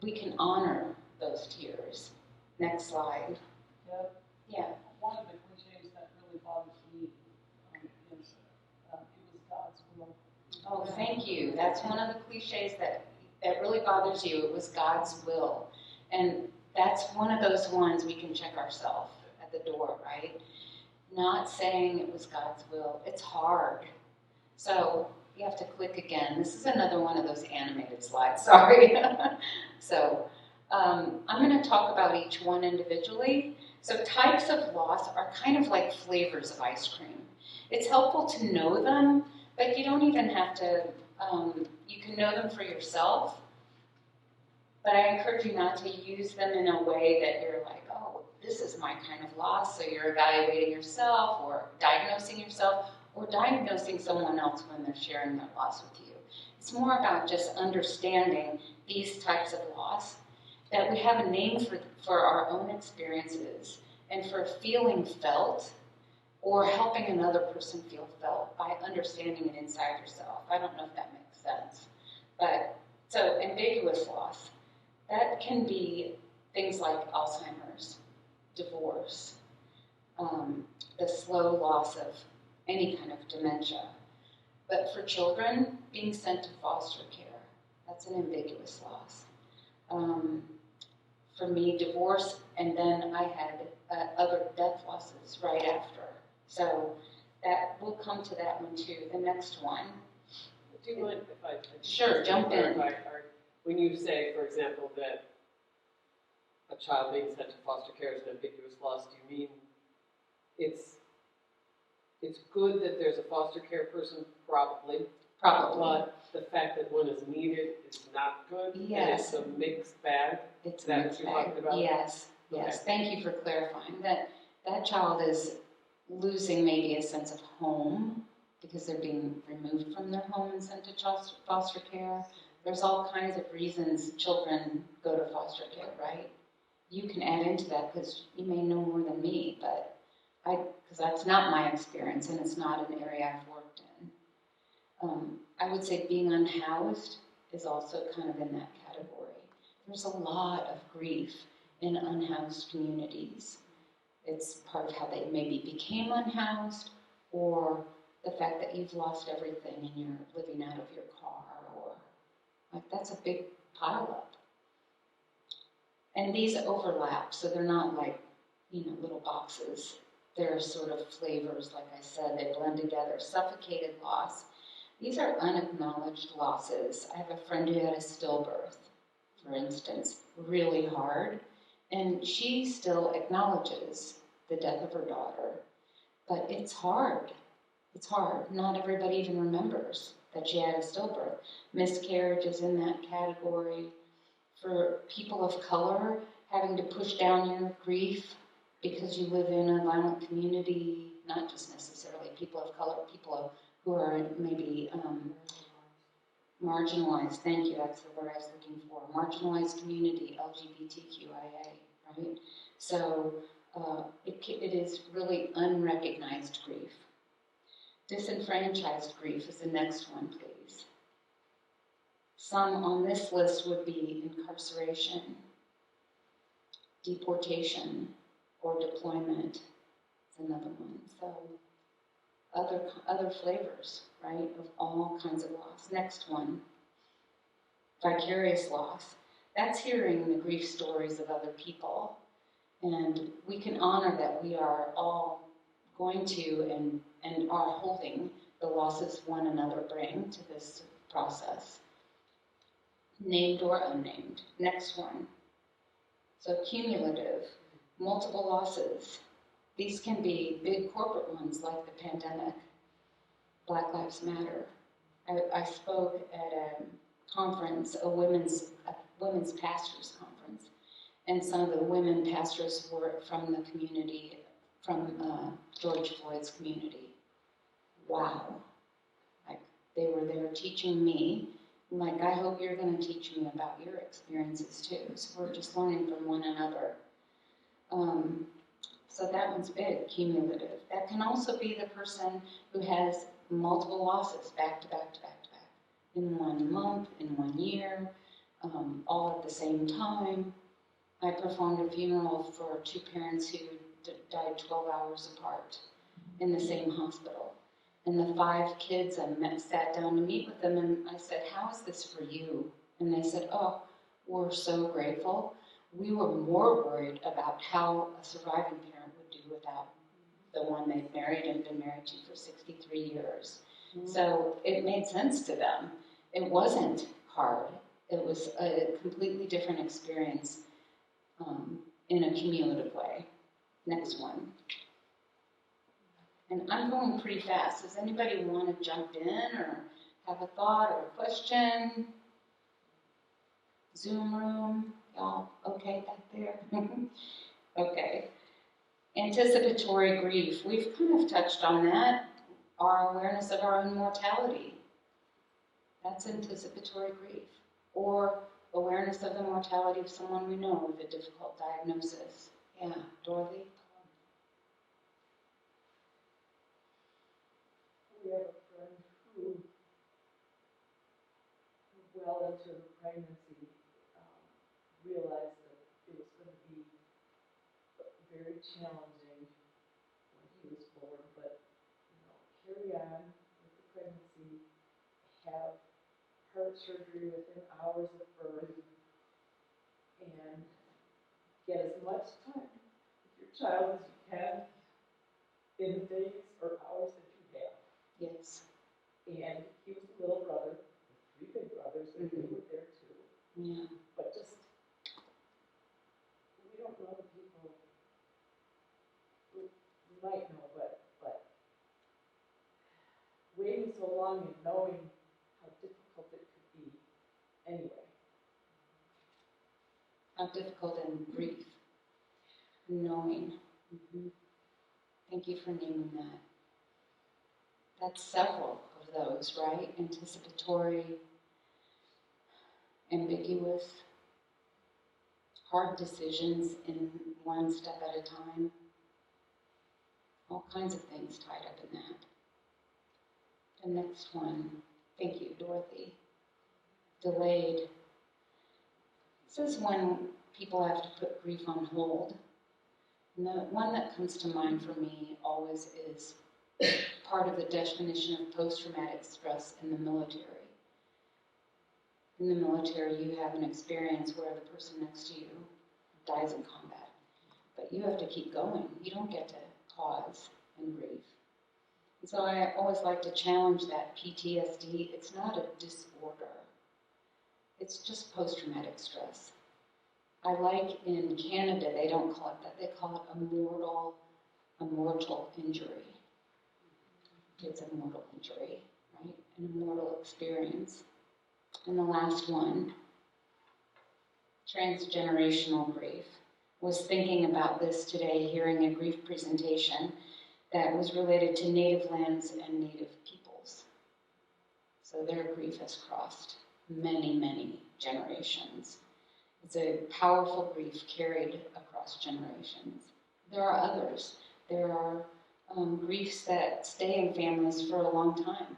We can honor those tears. Next slide. Yeah. One of the cliches that really bothers me is it was God's will. Oh, thank you. That's one of the cliches that really bothers you. It was God's will. And that's one of those ones we can check ourselves at the door, right? Not saying it was God's will. It's hard. So you have to click again. This is another one of those animated slides, sorry. So I'm going to talk about each one individually. So types of loss are kind of like flavors of ice cream. It's helpful to know them, but you don't even have to, you can know them for yourself. But I encourage you not to use them in a way that you're like, oh, this is my kind of loss. So you're evaluating yourself or diagnosing yourself or diagnosing someone else when they're sharing their loss with you. It's more about just understanding these types of loss, that we have a name for our own experiences and for feeling felt or helping another person feel felt by understanding it inside yourself. I don't know if that makes sense. But so ambiguous loss, that can be things like Alzheimer's, divorce, the slow loss of any kind of dementia. But for children, being sent to foster care, that's an ambiguous loss. For me, divorce, and then I had other death losses right after. So that we'll come to that one too. The next one. Do you mind if I Sure, jump in. When you say, for example, that a child being sent to foster care is an ambiguous loss, do you mean it's good that there's a foster care person, probably, but the fact that one is needed is not good? Yes. And it's a mixed bag? It's that what you're talking about? Yes, yes. Okay. Thank you for clarifying that. That child is losing maybe a sense of home because they're being removed from their home and sent to foster care. There's all kinds of reasons children go to foster care, right? You can add into that because you may know more than me, but because that's not my experience and it's not an area I've worked in. I would say being unhoused is also kind of in that category. There's a lot of grief in unhoused communities. It's part of how they maybe became unhoused, or the fact that you've lost everything and you're living out of your car, or like that's a big pileup. And these overlap, so they're not like, little boxes. They're sort of flavors, like I said, they blend together. Suffocated loss. These are unacknowledged losses. I have a friend who had a stillbirth, for instance, really hard, and she still acknowledges the death of her daughter, but it's hard. It's hard. Not everybody even remembers that she had a stillbirth. Miscarriage is in that category. For people of color, having to push down your grief because you live in a violent community, not just necessarily people of color, people who are maybe marginalized. Thank you, that's the word I was looking for. Marginalized community, LGBTQIA, right? So it is really unrecognized grief. Disenfranchised grief is the next one, please. Some on this list would be incarceration, deportation, or deployment is another one. So other flavors, right, of all kinds of loss. Next one, vicarious loss. That's hearing the grief stories of other people. And we can honor that we are all going to and are holding the losses one another bring to this process. Named or unnamed. Next one. So cumulative, multiple losses. These can be big corporate ones like the pandemic, Black Lives Matter. I spoke at a conference, a women's pastors conference, and some of the women pastors were from the community, from George Floyd's community. Wow. Like, they were there teaching me, like, I hope you're going to teach me about your experiences too. So we're just learning from one another. So that one's big, cumulative. That can also be the person who has multiple losses back to back to back to back in 1 month, in 1 year, all at the same time. I performed a funeral for 2 parents who died 12 hours apart in the same hospital. And the 5 kids I sat down to meet with them, and I said, how is this for you? And they said, oh, we're so grateful. We were more worried about how a surviving parent would do without the one they've married and been married to for 63 years. Mm-hmm. So it made sense to them. It wasn't hard. It was a completely different experience in a cumulative way. Next one. And I'm going pretty fast. Does anybody want to jump in or have a thought or a question? Zoom room, y'all okay back there? Okay. Anticipatory grief. We've kind of touched on that. Our awareness of our own mortality. That's anticipatory grief. Or awareness of the mortality of someone we know with a difficult diagnosis. Yeah, Dorothy? We have a friend who, well into her pregnancy, realized that it was going to be very challenging when he was born, but, carry on with the pregnancy, have heart surgery within hours of birth, and get as much time with your child as you can in the days or hours that you have. Yes. And he was a little brother with 3 big brothers, and they were there too. Yeah. But just, we don't know the people. We might know, but waiting so long and knowing how difficult it could be anyway. How difficult and grief. Knowing. Mm-hmm. Thank you for naming that. That's several of those, right? Anticipatory, ambiguous, hard decisions in one step at a time. All kinds of things tied up in that. The next one, thank you, Dorothy. Delayed. This is when people have to put grief on hold. And the one that comes to mind for me always is part of the definition of post-traumatic stress in the military. In the military, you have an experience where the person next to you dies in combat. but you have to keep going. You don't get to pause and grieve. And so I always like to challenge that PTSD. It's not a disorder. It's just post-traumatic stress. I like in Canada, they don't call it that. They call it a mortal injury. It's a mortal injury, right? An immortal experience. And the last one, transgenerational grief. Was thinking about this today, hearing a grief presentation that was related to native lands and native peoples. So their grief has crossed many, many generations. It's a powerful grief carried across generations. There are others. There are griefs that stay in families for a long time.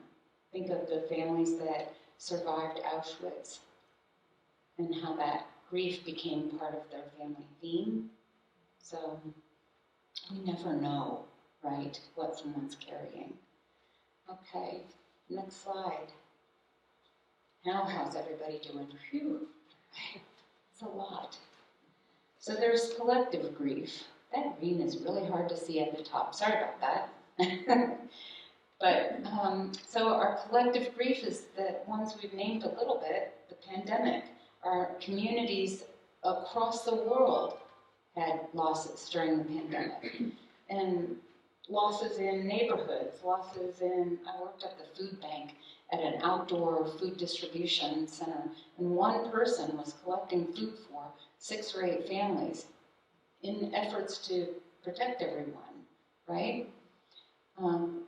Think of the families that survived Auschwitz and how that grief became part of their family theme. So we never know, right, what someone's carrying. Okay, next slide. Now, how's everybody doing? Phew, it's a lot. So there's collective grief. That green is really hard to see at the top. Sorry about that. But, so our collective grief is the ones we've named a little bit, the pandemic. Our communities across the world had losses during the pandemic. And losses in neighborhoods, losses in, I worked at the food bank at an outdoor food distribution center, and one person was collecting food for 6 or 8 families in efforts to protect everyone, right?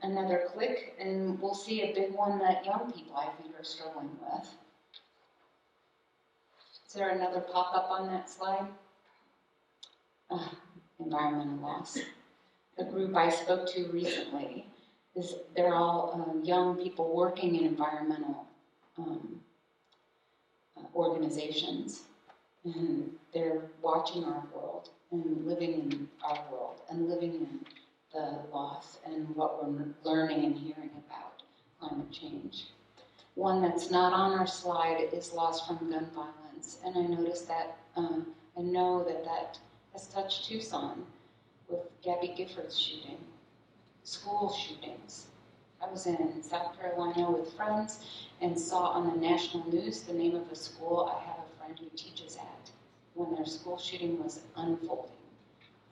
Another click, and we'll see a big one that young people, I think, are struggling with. Is there another pop-up on that slide? Environmental loss. The group I spoke to recently, they're all young people working in environmental organizations. And they're watching our world and living in our world and living in the loss and what we're learning and hearing about climate change. One that's not on our slide is loss from gun violence. And I noticed that, I know that has touched Tucson with Gabby Gifford's shooting, school shootings. I was in South Carolina with friends and saw on the national news the name of a school I have a friend who teaches at when their school shooting was unfolding.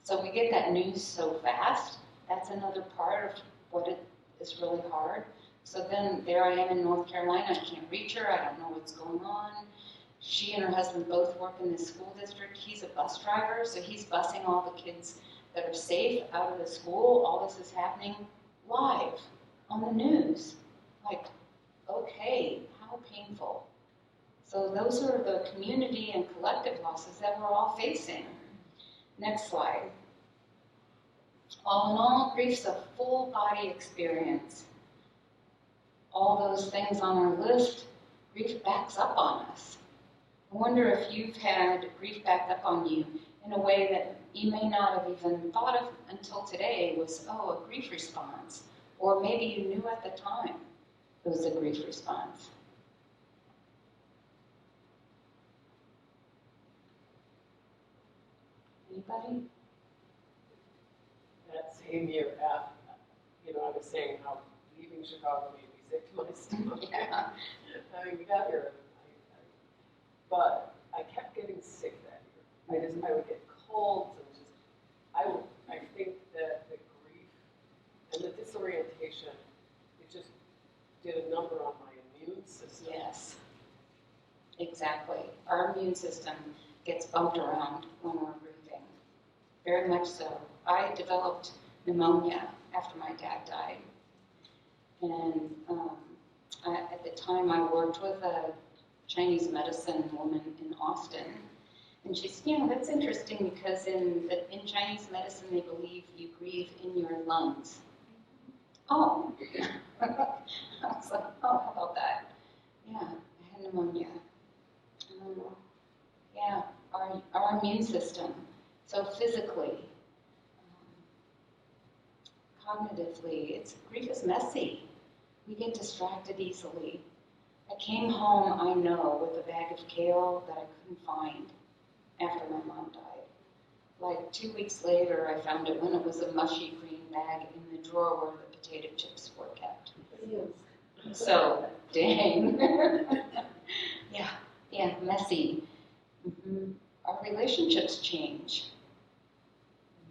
So we get that news so fast. That's another part of what it is really hard. So then there I am in North Carolina. I can't reach her. I don't know what's going on. She and her husband both work in this school district. He's a bus driver, so he's busing all the kids that are safe out of the school. All this is happening live on the news. Like, okay, how painful. So those are the community and collective losses that we're all facing. Next slide. All in all, grief's a full body experience. All those things on our list, grief backs up on us. I wonder if you've had grief back up on you in a way that you may not have even thought of until today was, oh, a grief response. Or maybe you knew at the time it was a grief response. Anybody? That same year, I was saying how leaving Chicago made me sick to my stomach. Yeah. I mean, we got here, but I kept getting sick that year. I would get colds and I think that the grief and the disorientation, it just did a number on my immune system. Yes, exactly. Our immune system gets bumped around when we're grieving. Very much so. I developed pneumonia after my dad died. And at the time I worked with a Chinese medicine woman in Austin. And she said, that's interesting because in Chinese medicine they believe you grieve in your lungs. Oh. I was like, oh, how about that? Yeah, I had pneumonia. Yeah, our immune system. So physically, cognitively, grief is messy. We get distracted easily. I came home, I know, with a bag of kale that I couldn't find after my mom died. like 2 weeks later, I found it when it was a mushy green bag in the drawer where the potato chips were kept. So, dang. Yeah, messy. Our relationships change.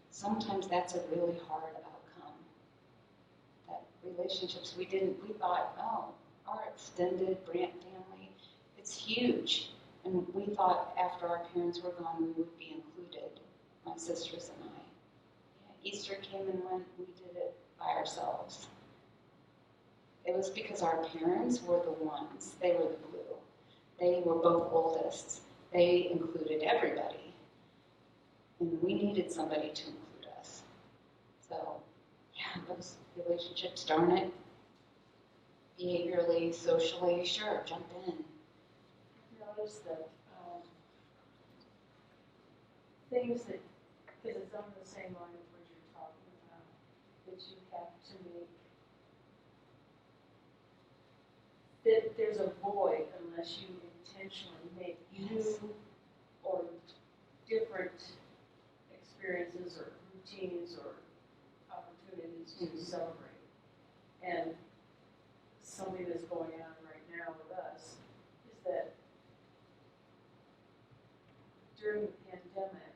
Sometimes that's a really hard outcome. That relationships we thought, oh, our extended Brant family, it's huge. And we thought after our parents were gone, we would be included, my sisters and I. Yeah, Easter came and went, we did it by ourselves. It was because our parents were the ones, they were the glue. They were both oldest. They included everybody. And we needed somebody to include us. So, yeah, those relationships, darn it. Behaviorally, socially, sure, jump in. Notice that things that, because it's on the same line of what you're talking about, that you have to make, that there's a void unless you intentionally make new or different experiences or routines or opportunities to celebrate. And something that's going on right now with us is that during the pandemic,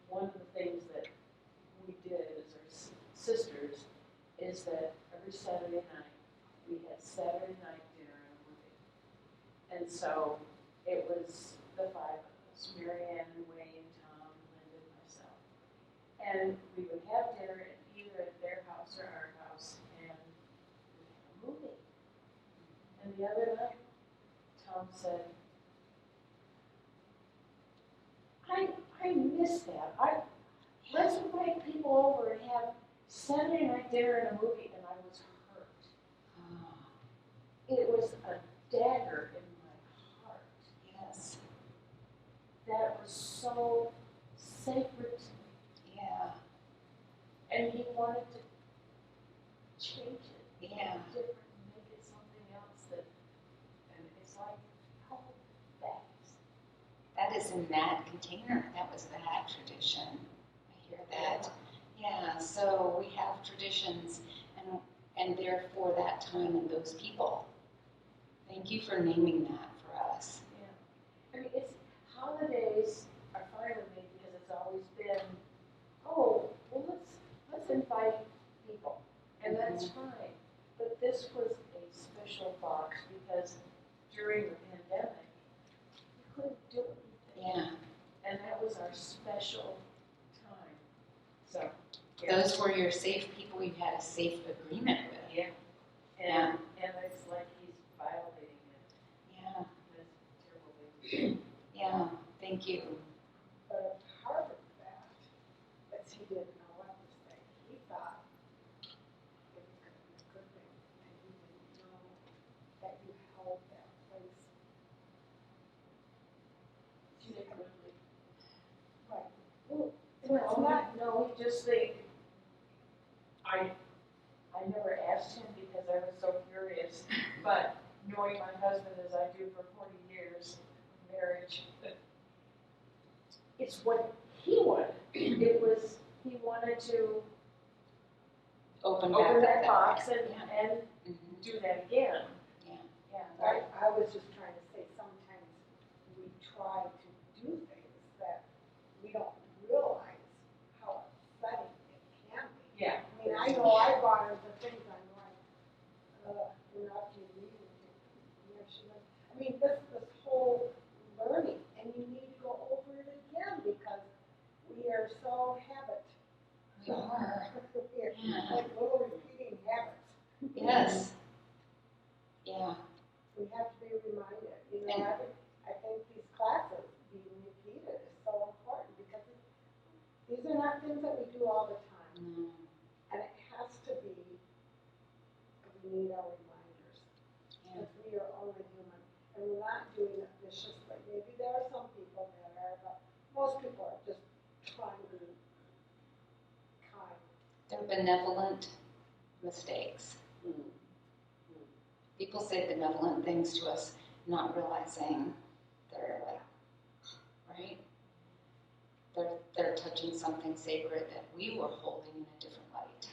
one of the things that we did as our sisters is that every Saturday night, we had Saturday night dinner and a movie. And so it was the five of us, Mary Ann and Wayne, Tom, Linda, and myself. And we would have dinner either at their house or our house, and we had a movie. And the other night, Tom said, I miss that. Let's invite people over and have Saturday night dinner and a movie, and I was hurt. It was a dagger in my heart. Yes. That was so sacred to me. Yeah. And he wanted to change it, make Yeah. it different, make it something else that, and it's like, oh, That is in that container. That was that tradition. I hear that. Yeah, so we have traditions and they're for that time and those people. Thank you for naming that for us. yeah. I mean, it's, holidays are fine with me because it's always been, oh, well, let's invite people, and that's fine. But this was a special box because during the pandemic, you couldn't do anything. Yeah. And that was our special time. So, Those were your safe people you had a safe agreement with. yeah. And it's like he's violating it. Yeah. That's a terrible thing. Yeah. Thank you. But part of that, is he didn't know what to say. He thought it was going to be a good thing, and he didn't know that you held that place. Secretly. Right. Well, Well, it's not, no, he just think, I never asked him because I was so curious, but knowing my husband as I do for 40 years of marriage, it's what he wanted. It was, he wanted to Open open back that up box way. and Mhm. do that again. Yeah. Yeah. I was just trying to say, sometimes we try to do things that we don't realize how upsetting it can be. Yeah. I mean, I know I brought her the things I'm like, you're not to me. Yeah, she went, I mean, this whole learning, and you need to go over it again because we are so habit. We are. Yeah. Like little repeating habits. Yes. Yeah. We have to be reminded, you know, I think these classes being repeated is so important because these are not things that we do all the time. No. And it has to be, we need our reminders. Yeah. Because we are only human. And we're not doing it viciously. Maybe there are some people that are, but most people are just trying to be kind. They're benevolent mistakes. People say benevolent things to us, not realizing they're like, right? they're touching something sacred that we were holding in a different light.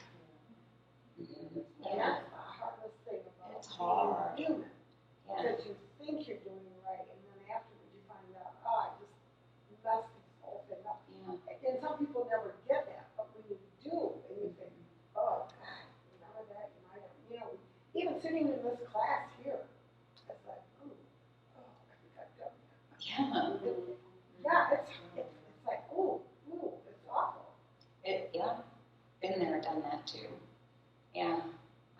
And Yeah, that's the hardest thing about it's hard. being human. Yeah, Because you think you're doing right, and then afterwards you find out, oh, I just messed this whole thing up. yeah, And some people never get that, but when you do, and you think, oh, God, none of that, even sitting in this class here, it's like, ooh, oh, I think I've done that. yeah. Yeah, it's like, ooh, it's awful. Been there, done that too. Yeah,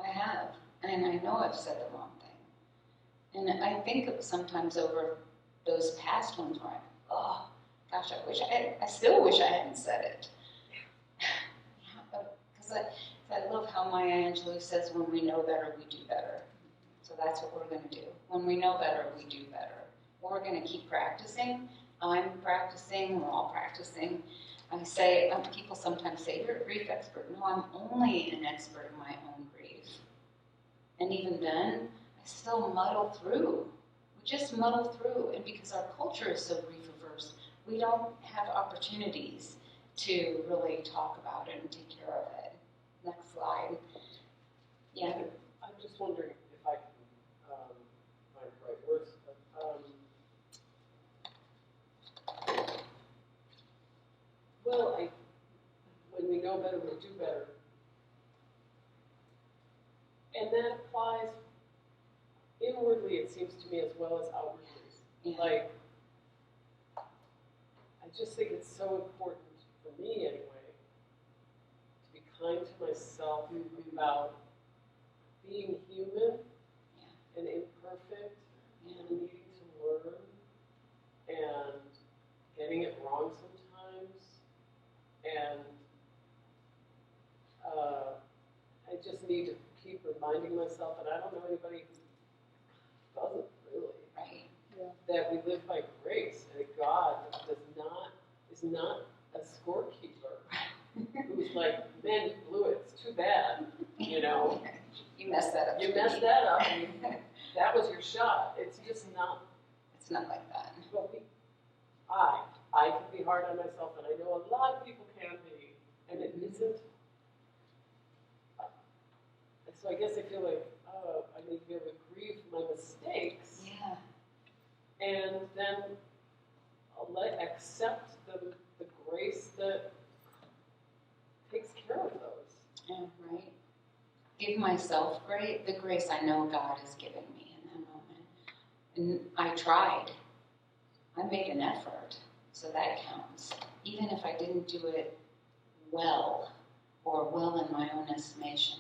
I have, and I know I've said the wrong thing. And I think sometimes over those past ones where oh gosh, I still wish I hadn't said it. Yeah, because I love how Maya Angelou says, when we know better, we do better. So that's what we're going to do. When we know better, we do better. We're going to keep practicing. I'm practicing. We're all practicing. People sometimes say, you're a grief expert. No, I'm only an expert in my own grief. And even then, I still muddle through. We just muddle through. And because our culture is so grief averse, we don't have opportunities to really talk about it and take care of it. Next slide. Yeah. I'm just wondering if I can find the right words. When we know better, we do better. And that applies inwardly, it seems to me, as well as outwardly. Yeah. Like, I just think it's so important, for me anyway, to be kind to myself about being human and imperfect and needing to learn and getting it wrong sometimes. And I just need to keep reminding myself, and I don't know anybody who doesn't really, Right. that we live by grace, and that God is not a scorekeeper who's like, man, you blew it, it's too bad, You messed that up. You messed that up, and that was your shot. It's just not. It's not like that. But I can be hard on myself, and I know a lot of people can be, and it isn't. So I guess I feel like, I need to be able to grieve my mistakes, Yeah. and then accept the grace that takes care of those. Yeah, right. Give myself the grace I know God has given me in that moment. And I tried. I made an effort, so that counts. Even if I didn't do it well, or well in my own estimation.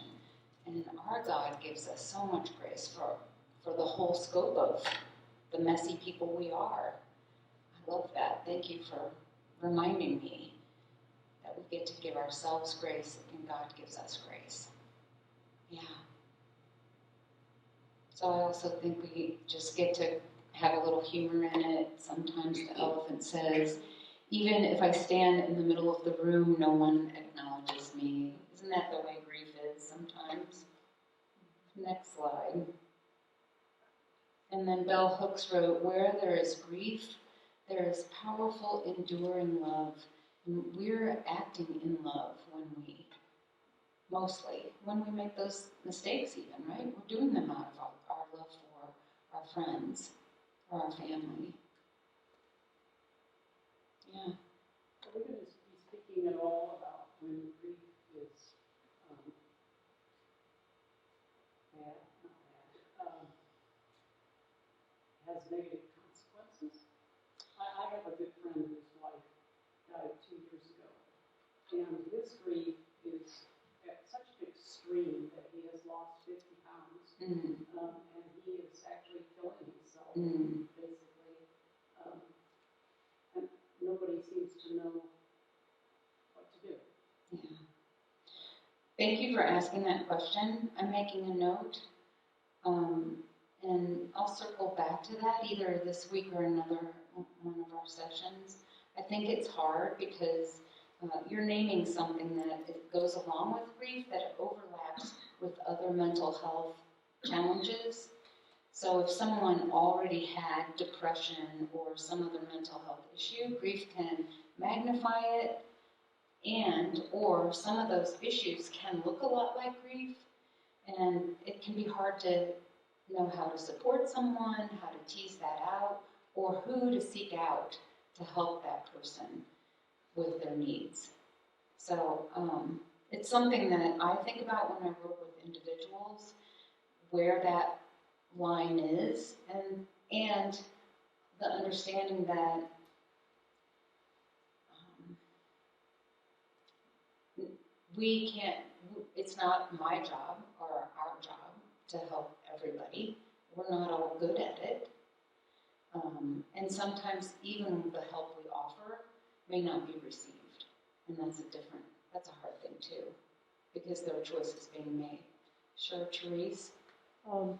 And our God gives us so much grace for the whole scope of the messy people we are. I love that. Thank you for reminding me that we get to give ourselves grace and God gives us grace. Yeah. So I also think we just get to have a little humor in it. Sometimes the elephant says, even if I stand in the middle of the room, no one acknowledges me. Isn't that the way grief is sometimes? Next slide. And then Bell Hooks wrote, where there is grief, there is powerful, enduring love. And we're acting in love when we make those mistakes even, right? We're doing them out of our love for our friends, or our family. Yeah. Are we going to be speaking at all about when grief is has negative consequences? I have a good friend whose wife died 2 years ago, and his grief is at such an extreme that he has lost 50 pounds, and he is actually killing himself, basically. And nobody seems to know what to do. Yeah. Thank you for asking that question. I'm making a note, and I'll circle back to that either this week or another one of our sessions. I think it's hard because you're naming something that it goes along with grief, that it overlaps with other mental health challenges. So if someone already had depression or some other mental health issue, grief can magnify it, and or some of those issues can look a lot like grief, and it can be hard to know how to support someone, how to tease that out, or who to seek out to help that person with their needs. So it's something that I think about when I work with individuals, where that line is, and the understanding that we can't, it's not my job or our job to help everybody. We're not all good at it. And sometimes even the help we offer may not be received. And that's a hard thing too, because there are choices being made. Sure, Therese? One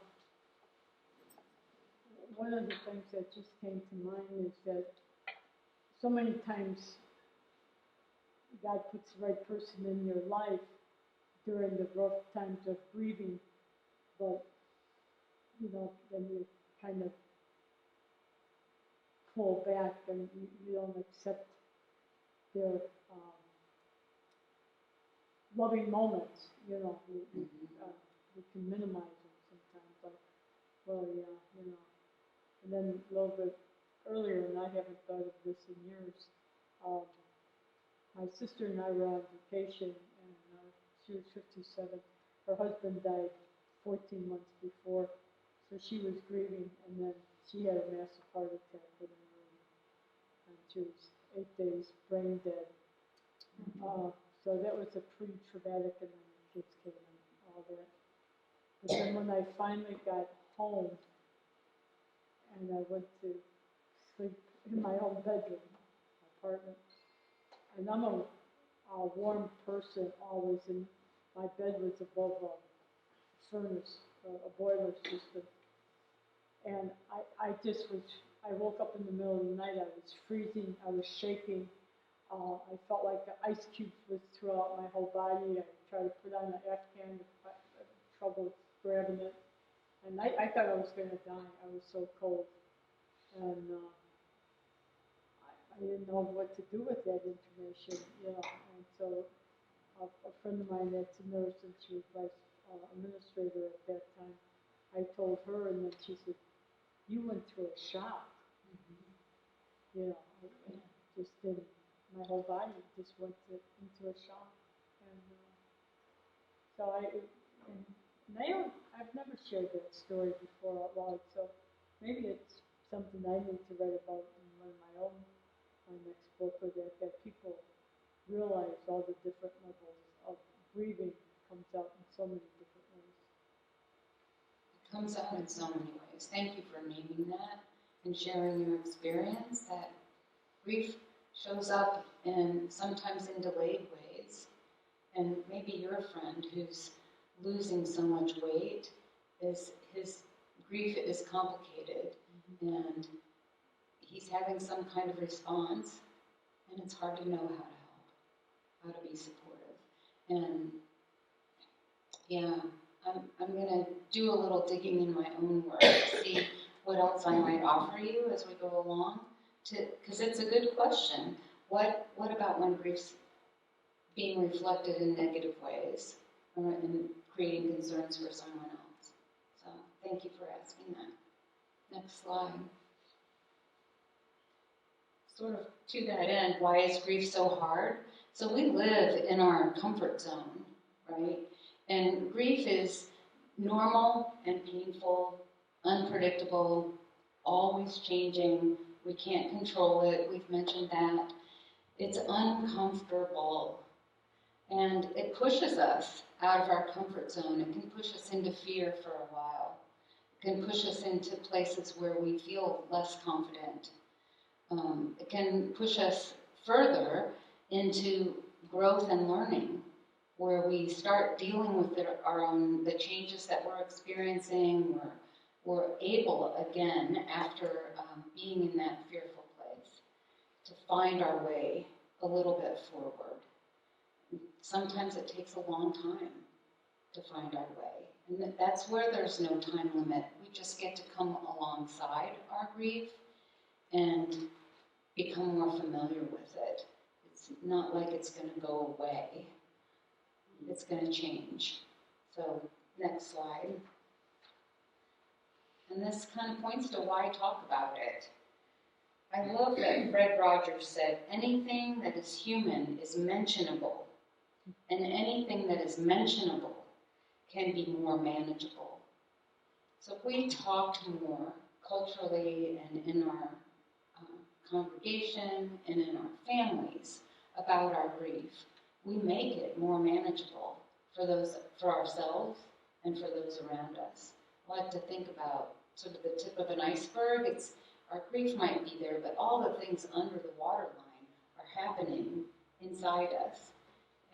of the things that just came to mind is that so many times God puts the right person in your life during the rough times of grieving, but then you kind of pull back and you don't accept their loving moments. We can minimize them sometimes, like, well, yeah. And then a little bit earlier, and I haven't thought of this in years, my sister and I were on vacation, and she was 57. Her husband died 14 months before, so she was grieving, and then she had a massive heart attack in her room, and she was 8 days brain dead. So that was a pretty traumatic, and then the kids came and all that. But then when I finally got home, and I went to sleep in my own bedroom, apartment, and I'm a warm person always, and my bed was above a furnace, a boiler system. And I woke up in the middle of the night, I was freezing, I was shaking. I felt like the ice cubes was throughout my whole body. I tried to put on an Afghan, I had trouble grabbing it. And I thought I was going to die, I was so cold. And I didn't know what to do with that information, and so a friend of mine that's a nurse, and she was vice administrator at that time, I told her, and then she said, "You went through a shock." I just didn't, my whole body just went into a shock. And so I've never shared that story before out loud, so maybe it's something I need to write about in one of my next book, or that people realize all the different levels of grieving comes out in so many different ways. It comes out in so many ways. Thank you for naming that and sharing your experience, that grief shows up sometimes in delayed ways. And maybe your friend who's losing so much weight, his grief is complicated, and he's having some kind of response, and it's hard to know how to help, how to be supportive. And yeah, I'm going to do a little digging in my own work to see what else I might offer you as we go along, because it's a good question. What about when grief's being reflected in negative ways, or in creating concerns for someone else? So thank you for asking that. Next slide. Sort of to that end, why is grief so hard? So we live in our comfort zone, right? And grief is normal and painful, unpredictable, always changing. We can't control it. We've mentioned that. It's uncomfortable. And it pushes us out of our comfort zone. It can push us into fear for a while. It can push us into places where we feel less confident. It can push us further into growth and learning, where we start dealing with the changes that we're experiencing. We're able again, after being in that fearful place, to find our way a little bit forward. Sometimes it takes a long time to find our way, and that's where there's no time limit. We just get to come alongside our grief and become more familiar with it. It's not like it's going to go away. It's going to change. So, next slide. And this kind of points to why I talk about it. I love that Fred Rogers said, anything that is human is mentionable, and anything that is mentionable can be more manageable. So if we talk more culturally and in our congregation and in our families about our grief, we make it more manageable for ourselves and for those around us. I like to think about sort of the tip of an iceberg. Our grief might be there, but all the things under the waterline are happening inside us.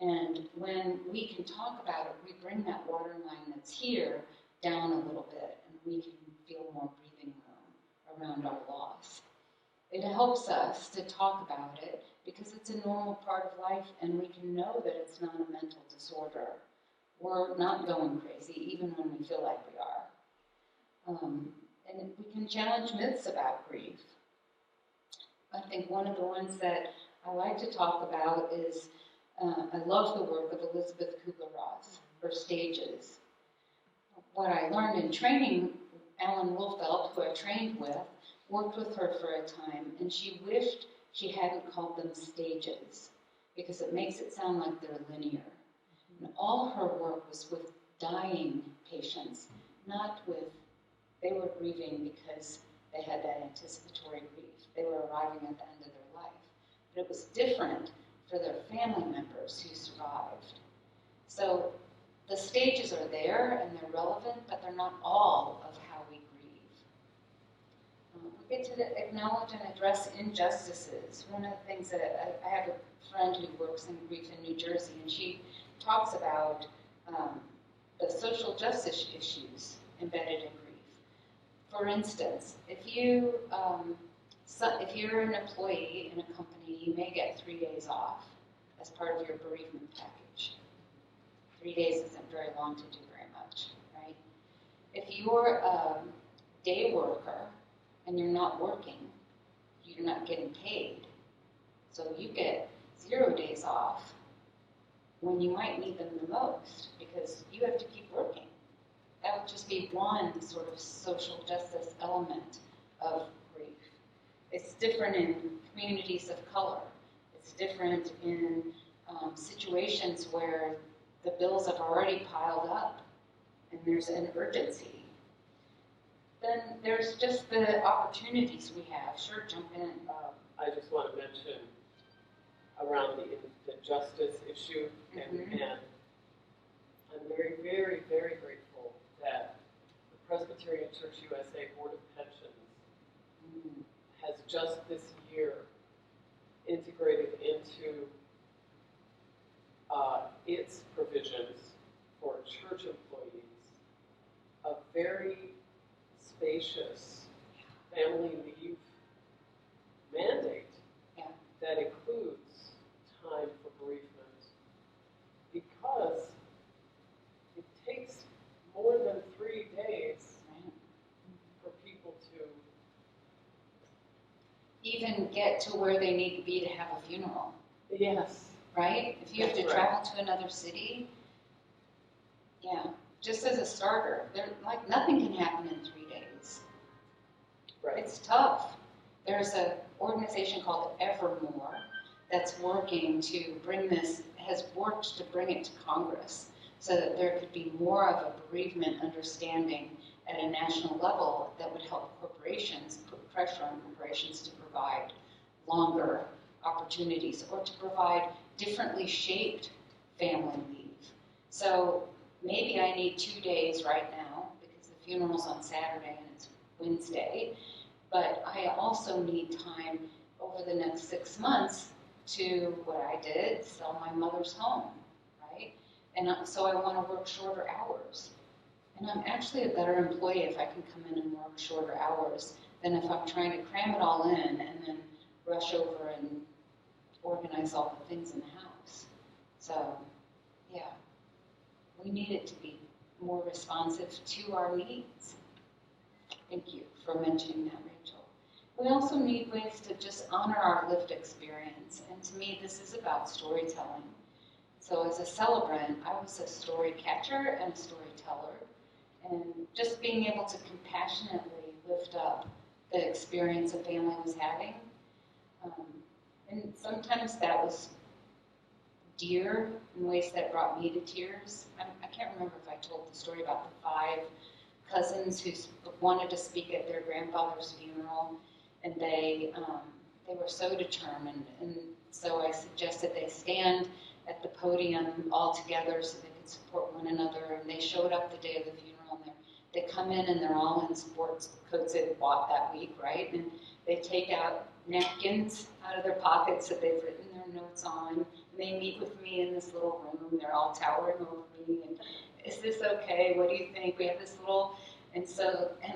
And when we can talk about it, we bring that waterline that's here down a little bit, and we can feel more breathing room around our loss. It helps us to talk about it because it's a normal part of life, and we can know that it's not a mental disorder. We're not going crazy, even when we feel like we are. And we can challenge myths about grief. I think one of the ones that I like to talk about is, I love the work of Elizabeth Kubler-Ross, her stages. What I learned in training, Alan Wolfelt, who I trained with, worked with her for a time, and she wished she hadn't called them stages, because it makes it sound like they're linear. And all her work was with dying patients, not with, they were grieving because they had that anticipatory grief. They were arriving at the end of their life. But it was different for their family members who survived. So the stages are there and they're relevant, but they're not all of how we grieve. We get to acknowledge and address injustices. One of the things that I have a friend who works in grief in New Jersey, and she talks about the social justice issues embedded in grief. For instance, if you're an employee in a company, you may get 3 days off as part of your bereavement package. 3 days isn't very long to do very much, right? If you're a day worker and you're not working, you're not getting paid. So you get 0 days off when you might need them the most because you have to keep working. That would just be one sort of social justice element of grief. It's different in communities of color. It's different in situations where the bills have already piled up and there's an urgency. Then there's just the opportunities we have. Sure, jump in. I just want to mention around the justice issue, and I'm very, very, very grateful that the Presbyterian Church USA Board of Pensions has just this year integrated into its provisions for church employees a very spacious family leave mandate that includes time for bereavement, because it takes more than 3 days for people to even get to where they need to be to have a funeral. Yes. Right? If you have to That's travel to another city, just as a starter, nothing can happen in 3 days. Right. It's tough. There's an organization called Evermore that's working to has worked to bring it to Congress so that there could be more of a bereavement understanding at a national level that would help corporations, put pressure on corporations to provide longer opportunities or to provide differently shaped family leave. So maybe I need 2 days right now because the funeral's on Saturday and it's Wednesday, but I also need time over the next 6 months to what I did, sell my mother's home, right? And so I want to work shorter hours. And I'm actually a better employee if I can come in and work shorter hours than if I'm trying to cram it all in and then rush over and organize all the things in the house. So, we need it to be more responsive to our needs. Thank you for mentioning that, Rachel. We also need ways to just honor our lived experience. And to me, this is about storytelling. So as a celebrant, I was a story catcher and a storyteller. And just being able to compassionately lift up the experience a family was having. And sometimes that was dear in ways that brought me to tears. I can't remember if I told the story about the 5 cousins who wanted to speak at their grandfather's funeral, and they were so determined. And so I suggested they stand at the podium all together so they could support one another. And they showed up the day of the funeral, and they come in and they're all in sports coats they'd bought that week, right? And they take out napkins out of their pockets that they've written their notes on. And they meet with me in this little room. They're all towering over me. And is this okay? What do you think? We have this little, and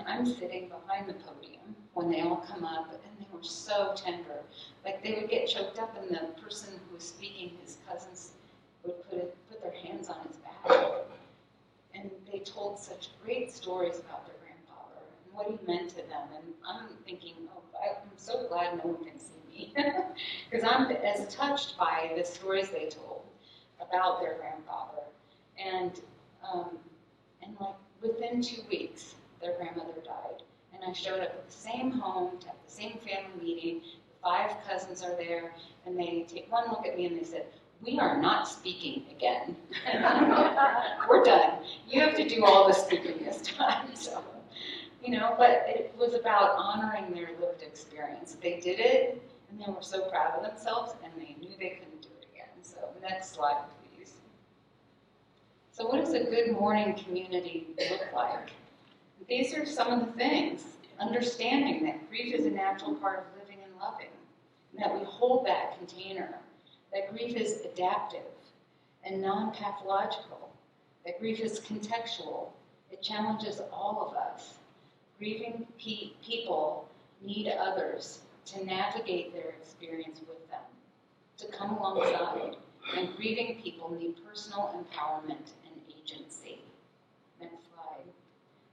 I'm sitting behind the podium when they all come up, and they were so tender. Like they would get choked up, and the person who was speaking, his cousins, would put their hands on his back. And they told such great stories about their grandfather and what he meant to them. And I'm thinking, oh, I'm so glad no one can see me. Because I'm as touched by the stories they told about their grandfather. And like within 2 weeks, their grandmother died. And I showed up at the same home, to have the same family meeting. The 5 cousins are there, and they take one look at me and they said, "We are not speaking again. We're done. You have to do all the speaking this time." So, but it was about honoring their lived experience. They did it, and they were so proud of themselves, and they knew they couldn't do it again. So, next slide, please. So, what does a good morning community look like? These are some of the things. Understanding that grief is a natural part of living and loving, and that we hold that container. That grief is adaptive and non-pathological. That grief is contextual. It challenges all of us. Grieving people need others to navigate their experience with them, to come alongside. And grieving people need personal empowerment and agency. Next slide.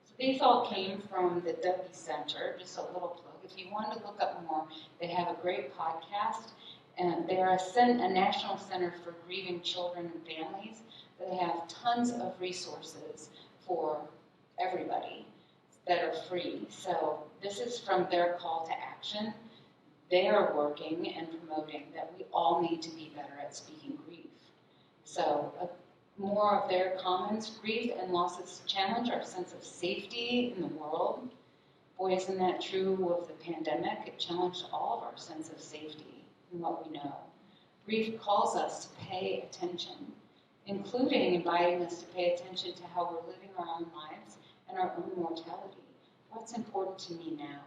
So these all came from the Dougie Center, just a little plug. If you want to look up more, they have a great podcast. And they're a national center for grieving children and families. They have tons of resources for everybody that are free. So this is from their call to action. They are working and promoting that we all need to be better at speaking grief. So more of their comments: grief and losses challenge our sense of safety in the world. Boy, isn't that true of the pandemic? It challenged all of our sense of safety in what we know. Grief calls us to pay attention, including inviting us to pay attention to how we're living our own lives and our own mortality. What's important to me now?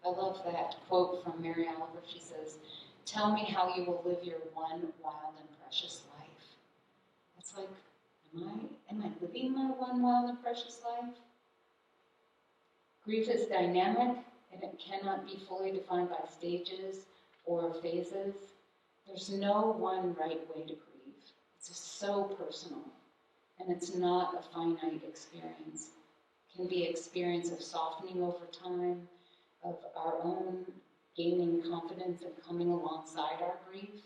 I love that quote from Mary Oliver. She says, "Tell me how you will live your one wild and precious life." It's like, am I living my one wild and precious life? Grief is dynamic, and it cannot be fully defined by stages or phases. There's no one right way to grieve. It's just so personal, and it's not a finite experience. It can be an experience of softening over time, of our own gaining confidence and coming alongside our grief.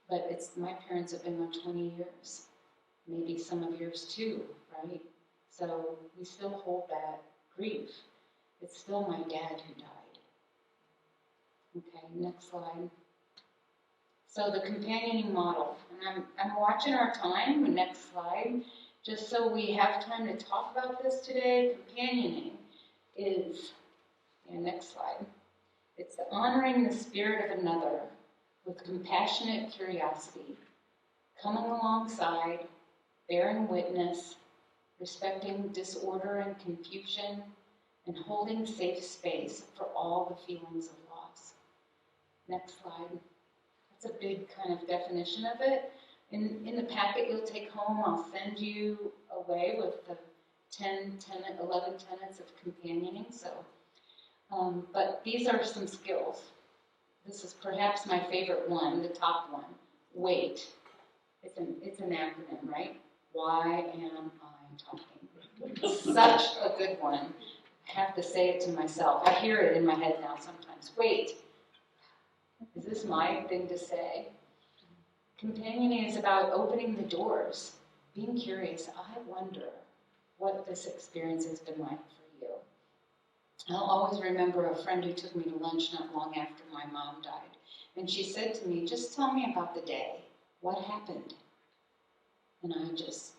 But my parents have been gone 20 years, maybe some of yours too, right? So we still hold that grief. It's still my dad who died. Okay, next slide. So the companioning model, and I'm watching our time, next slide, just so we have time to talk about this today. Companioning is, next slide. It's honoring the spirit of another with compassionate curiosity, coming alongside, bearing witness, respecting disorder and confusion, and holding safe space for all the feelings of loss. Next slide. That's a big kind of definition of it. In the packet you'll take home, I'll send you away with the 11 tenets of companioning. So, but these are some skills. This is perhaps my favorite one, the top one. WAIT. It's an acronym, right? Why am I talking? Such a good one. I have to say it to myself. I hear it in my head now sometimes. Wait, is this my thing to say? Companioning is about opening the doors, being curious. I wonder what this experience has been like for you. I'll always remember a friend who took me to lunch not long after my mom died. And she said to me, just tell me about the day. What happened? And I just,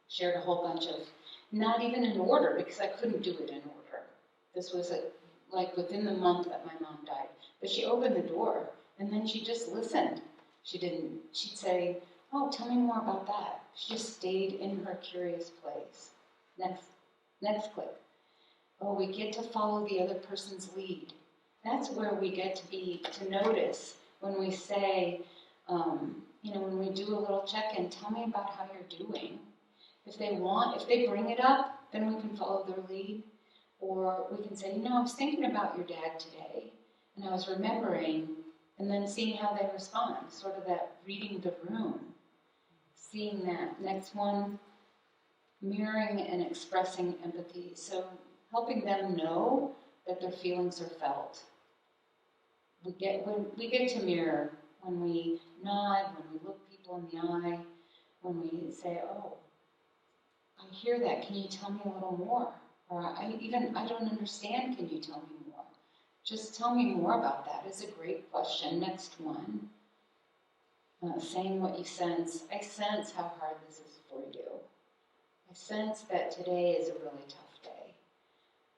shared a whole bunch of, not even in order, because I couldn't do it in order. This was like within the month that my mom died. But she opened the door, and then she just listened. She'd say, oh, tell me more about that. She just stayed in her curious place. Next click. Oh, we get to follow the other person's lead. That's where we get to notice when we say, when we do a little check-in, tell me about how you're doing. If they bring it up, then we can follow their lead. Or we can say, I was thinking about your dad today, and I was remembering, and then seeing how they respond, sort of that reading the room. Seeing that. Next one, mirroring and expressing empathy. So helping them know that their feelings are felt. We get to mirror when we nod, when we look people in the eye, when we say, oh, I hear that, can you tell me a little more? Or I don't understand, can you tell me more? Just tell me more about that is a great question. Next one. Saying what you sense. I sense how hard this is for you. I sense that today is a really tough day.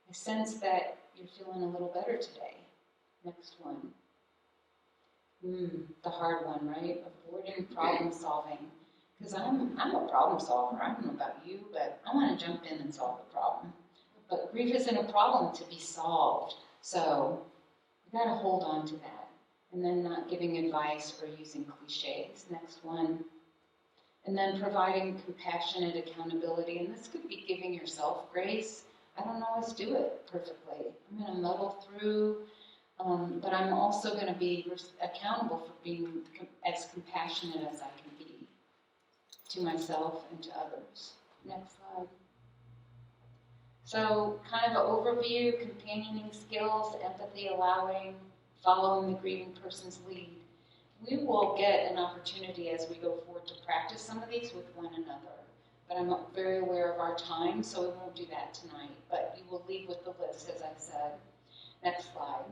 I sense that you're feeling a little better today. Next one. The hard one, right? Avoiding problem solving. Because I'm a problem solver. I don't know about you, but I want to jump in and solve the problem. But grief isn't a problem to be solved. So we've got to hold on to that. And then not giving advice or using cliches. Next one. And then providing compassionate accountability. And this could be giving yourself grace. I don't always do it perfectly. I'm going to muddle through, but I'm also going to be accountable for being as compassionate as I can be to myself and to others. Next slide. So kind of an overview, companioning skills, empathy, allowing, following the grieving person's lead. We will get an opportunity as we go forward to practice some of these with one another. But I'm very aware of our time, so we won't do that tonight. But you will leave with the list, as I said. Next slide.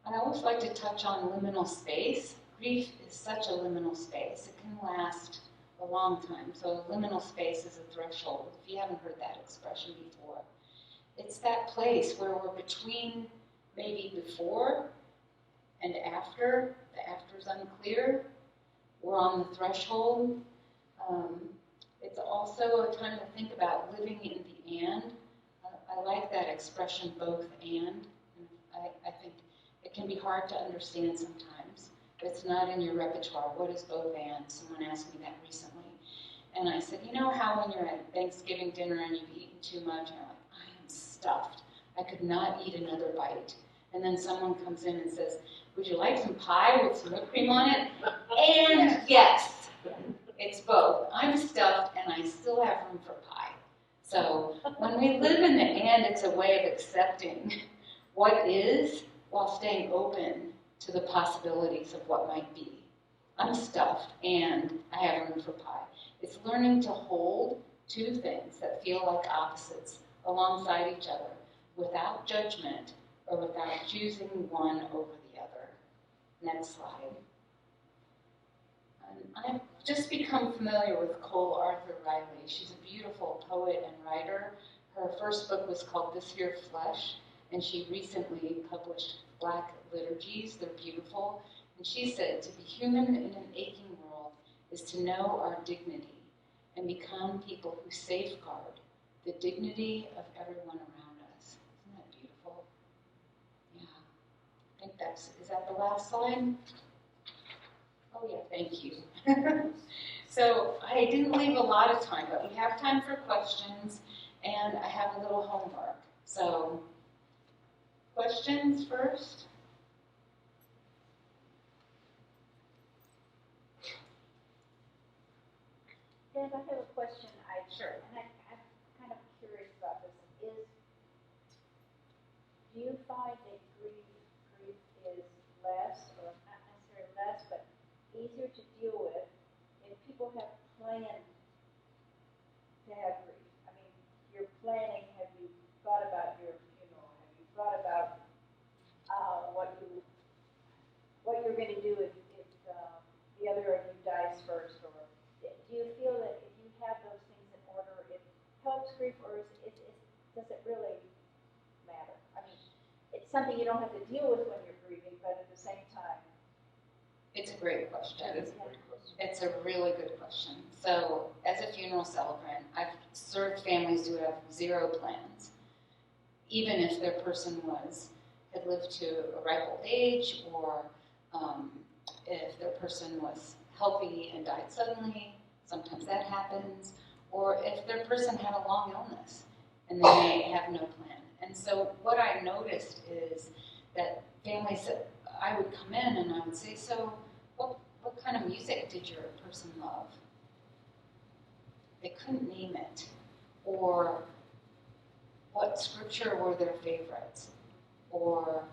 I always like to touch on liminal space. Grief is such a liminal space. It can last a long time. So liminal space is a threshold, if you haven't heard that expression before. It's that place where we're between maybe before and after. The after is unclear. We're on the threshold. It's also a time to think about living in the and. I like that expression, both and. I think it can be hard to understand sometimes. It's not in your repertoire. What is both and? Someone asked me that recently. And I said, you know how when you're at Thanksgiving dinner and you've eaten too much, and you're like, I am stuffed. I could not eat another bite. And then someone comes in and says, would you like some pie with some whipped cream on it? And yes, it's both. I'm stuffed and I still have room for pie. So when we live in the and, it's a way of accepting what is while staying open to the possibilities of what might be. I'm stuffed and I have room for pie. It's learning to hold two things that feel like opposites alongside each other without judgment or without choosing one over the other. Next slide. I've just become familiar with Cole Arthur Riley. She's a beautiful poet and writer. Her first book was called This Here Flesh, and she recently published Black Liturgies. They're beautiful. And she said, to be human in an aching world is to know our dignity and become people who safeguard the dignity of everyone around us. Isn't that beautiful? Yeah. I think is that the last slide? Oh yeah, thank you. So I didn't leave a lot of time, but we have time for questions, and I have a little homework. So, questions first? Deb, I have a question. Sure. And do you find that grief is less, or not necessarily less, but easier to deal with if people have planned to have grief? I mean, you're planning, have you thought about your funeral? Have you thought about what you're going to do if the other of you dies first? Or do you feel that if you have those things in order, it helps grief, or does it really matter? I mean, it's something you don't have to deal with when you're grieving, but at the same time. It's a great question. That is a great question. It's a really good question. So, as a funeral celebrant, I've served families who have zero plans, even if their person had lived to a ripe old age, or if their person was healthy and died suddenly. Sometimes that happens. Or if their person had a long illness and they may have no plan. And so what I noticed is that families, I would come in and I would say, so what kind of music did your person love? They couldn't name it. Or what scripture were their favorites? Or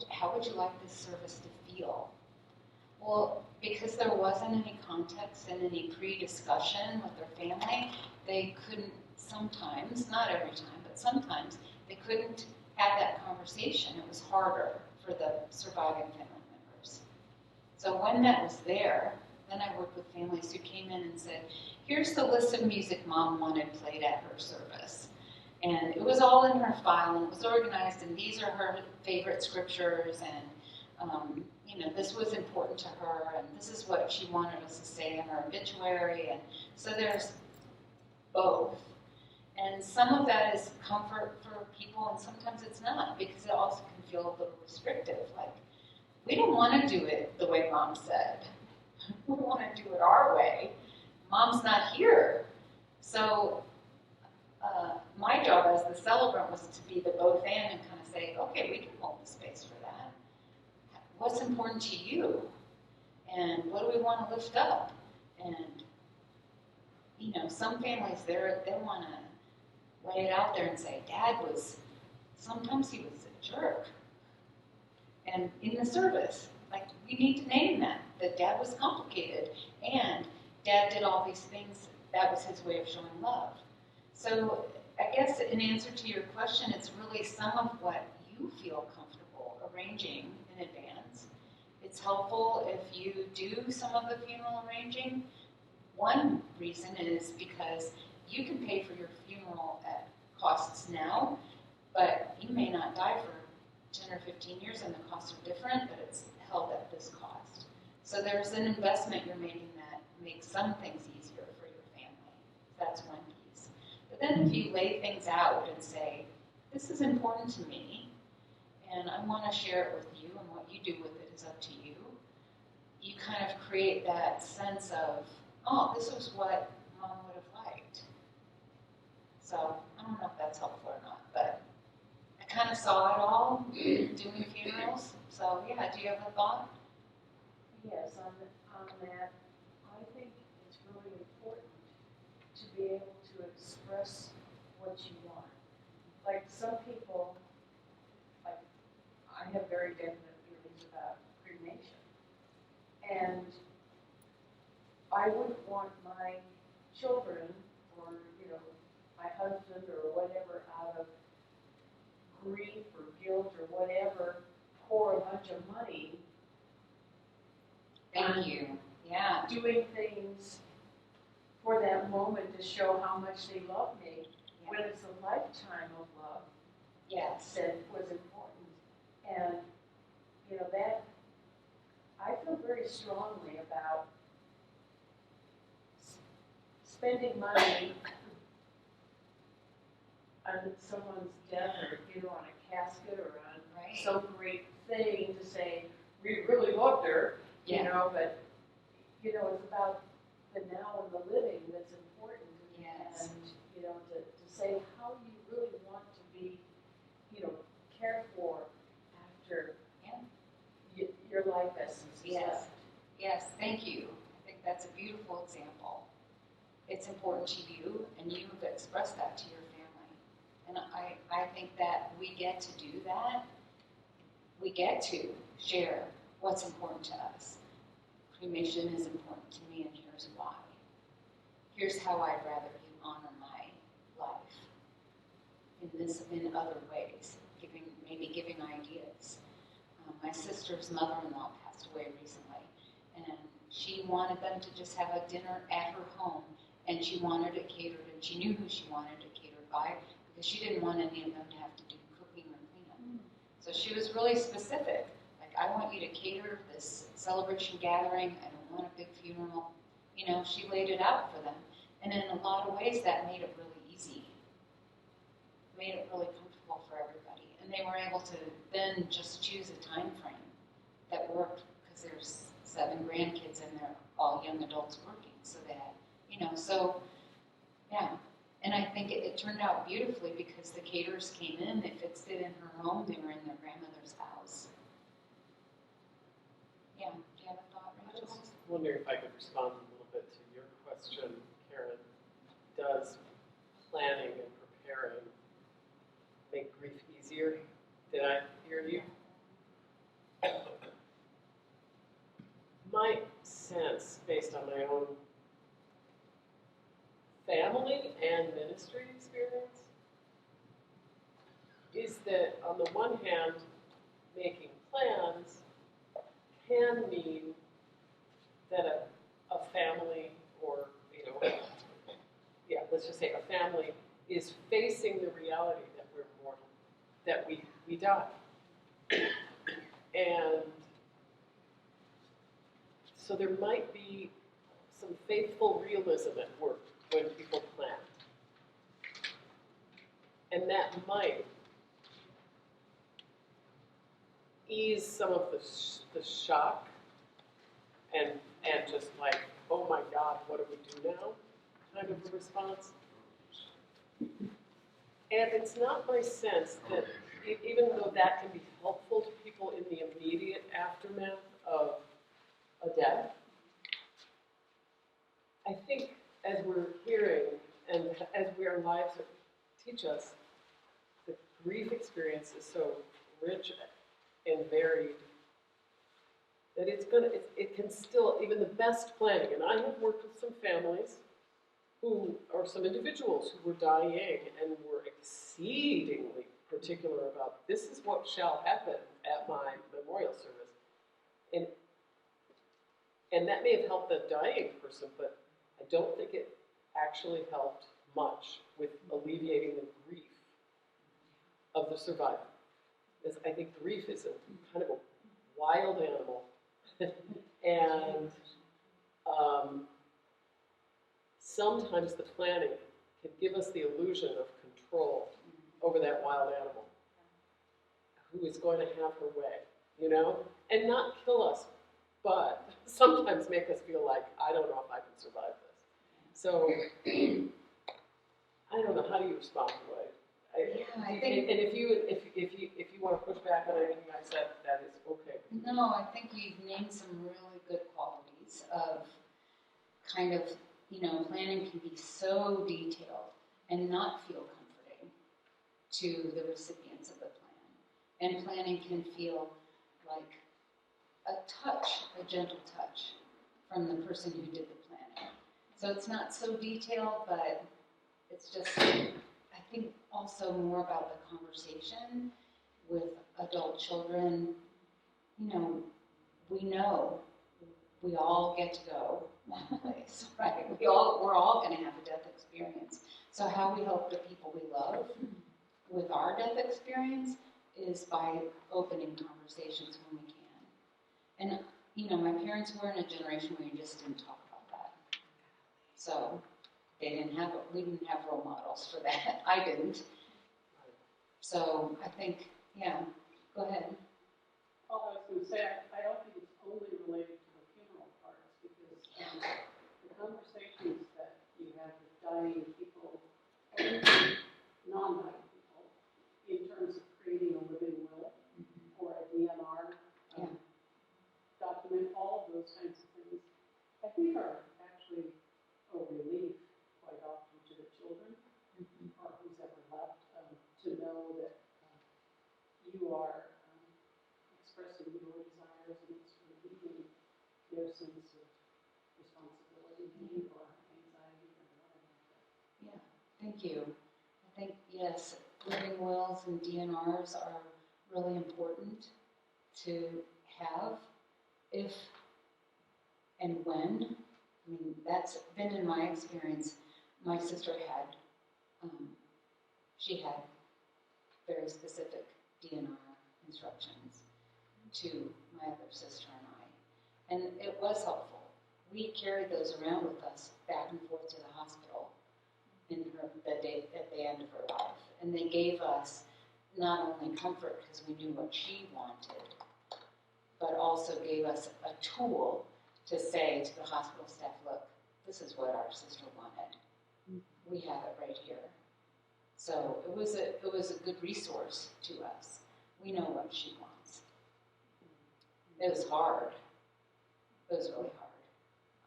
how would you like this service to feel? Well, because there wasn't any context and any pre-discussion with their family, they couldn't sometimes, not every time, but sometimes, they couldn't have that conversation. It was harder for the surviving family members. So when that was there, then I worked with families who came in and said, here's the list of music Mom wanted played at her service. And it was all in her file, and it was organized, and these are her favorite scriptures, and this was important to her, and this is what she wanted us to say in her obituary. And so there's both. And some of that is comfort for people, and sometimes it's not, because it also can feel a little restrictive. Like, we don't want to do it the way Mom said. We want to do it our way. Mom's not here. So my job as the celebrant was to be the both and kind of say, okay, we can hold the space for that. What's important to you? And what do we want to lift up? And, some families, they want to lay it out there and say, sometimes he was a jerk. And in the service, we need to name that Dad was complicated, and Dad did all these things. That was his way of showing love. So I guess in answer to your question, it's really some of what you feel comfortable arranging in advance. It's helpful if you do some of the funeral arranging. One reason is because you can pay for your funeral at costs now, but you may not die for 10 or 15 years and the costs are different, but it's held at this cost. So there's an investment you're making that makes some things easier for your family. That's one piece. But then if you lay things out and say, this is important to me, and I want to share it with you, and what you do with it is up to you, you kind of create that sense of, oh, this was what Mom would have liked. So I don't know if that's helpful or not, but I kind of saw it all doing funerals. So yeah, do you have a thought? Yes, on that, I think it's really important to be able to express what you want. Like some people, I have very definite feelings about cremation. And I wouldn't want my children or, my husband or whatever out of grief or guilt or whatever pour a bunch of money Thank you. Yeah. doing things for that moment to show how much they love me, when it's a lifetime of love Yes. that was important. And, that, I feel very strongly about spending money on someone's death or, on a casket or on some great thing to say, we really loved her, but, it's about the now and the living that's important. Yes. And, to say how you really want to be, cared for after your life essence is Yes. left. Yes, thank you. I think that's a beautiful example. It's important to you, and you've expressed that to your family. And I think that we get to do that. We get to share what's important to us. Cremation is important to me, and here's why. Here's how I'd rather you honor my life in other ways, maybe giving ideas. My sister's mother-in-law passed away recently, and she wanted them to just have a dinner at her home, and she wanted it catered, and she knew who she wanted it catered by, because she didn't want any of them to have to do cooking or cleanup. So she was really specific. Like, I want you to cater this celebration gathering. I don't want a big funeral. You know, she laid it out for them. And in a lot of ways, that made it really easy. Made it really comfortable for everybody. And they were able to then just choose a time frame that worked, because there's 7 grandkids and they're all young adults working. So that, you know, so, yeah. And I think it turned out beautifully, because the caterers came in, they fixed it in her home, they were in their grandmother's house. Yeah, do you have a thought, I Rachel? was wondering if I could respond a little bit to your question, Karen. Does planning and preparing make grief easier? Did I hear you? My sense, based on my own family and ministry experience, is that on the one hand, making plans can mean that a family, or, you know, yeah, let's just say a family is facing the reality that we're mortal, that we die. And so there might be some faithful realism at work when people plan. And that might ease some of the shock and just like, oh my God, what do we do now? Kind of a response. And it's not my sense that even though that can be helpful to people in the immediate aftermath of a death, I think as we're hearing and as our lives teach us, the grief experience is so rich and varied that it can still, even the best planning, and I have worked with some families or some individuals who were dying and were exceedingly particular about, this is what shall happen at my memorial service. And that may have helped the dying person, but I don't think it actually helped much with alleviating the grief of the survivor. Because I think grief is a kind of a wild animal. And sometimes the planning can give us the illusion of control over that wild animal who is going to have her way, you know? And not kill us, but sometimes make us feel like, I don't know if I can survive this. So, I don't know, how do you respond to it? I think, and if you want to push back on anything I said, that is okay. no, I think you've named some really good qualities of kind of, you know, planning can be so detailed and not feel comforting to the recipients of the plan. And planning can feel like a gentle touch from the person who did the planning. So it's not so detailed, but it's just, I think, also more about the conversation with adult children. You know we all get to go one place, right? We're all going to have a death experience. So how we help the people we love with our death experience is by opening conversations when we can. And, you know, my parents were in a generation where you just didn't talk about that. So we didn't have role models for that. I didn't. So I think, yeah, go ahead. All I was going to say, I don't think it's only related to the funeral parts, because the conversations that you have with dying people, or even non-dying people, in terms of creating a living will or a DNR document, all of those kinds of things, I think are actually a relief quite often to the children or who's ever left. to know that you are expressing your desires and it's relieving their sense of responsibility or anxiety or whatever. Yeah, thank you. I think, yes, living wills and DNRs are really important to have if and when. I mean, that's been in my experience. My sister had, she had very specific DNR instructions to my other sister and I. And it was helpful. We carried those around with us back and forth to the hospital in the day at the end of her life. And they gave us not only comfort because we knew what she wanted, but also gave us a tool to say to the hospital staff, look, this is what our sister wanted. We have it right here. So it was a good resource to us. We know what she wants. It was hard. It was really hard,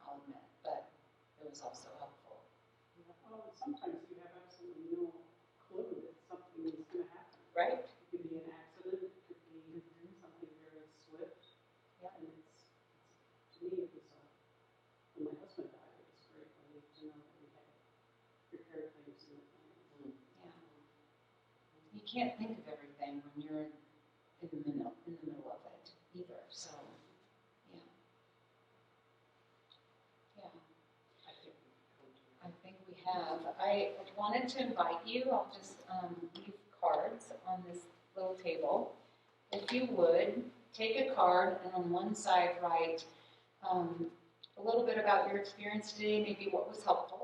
I'll admit, but it was also helpful. Well, sometimes you have absolutely no clue that something is going to happen. Right? It could be an accident, it could be something very swift. Yeah. And to me, it was, when my husband died, it was a great relief to know that we had prepared things in advance. Yeah. You can't think of everything when you're in the middle of it either. So, yeah. Yeah. I think we have. I wanted to invite you. I'll just leave cards on this little table. If you would, take a card and on one side write a little bit about your experience today, maybe what was helpful.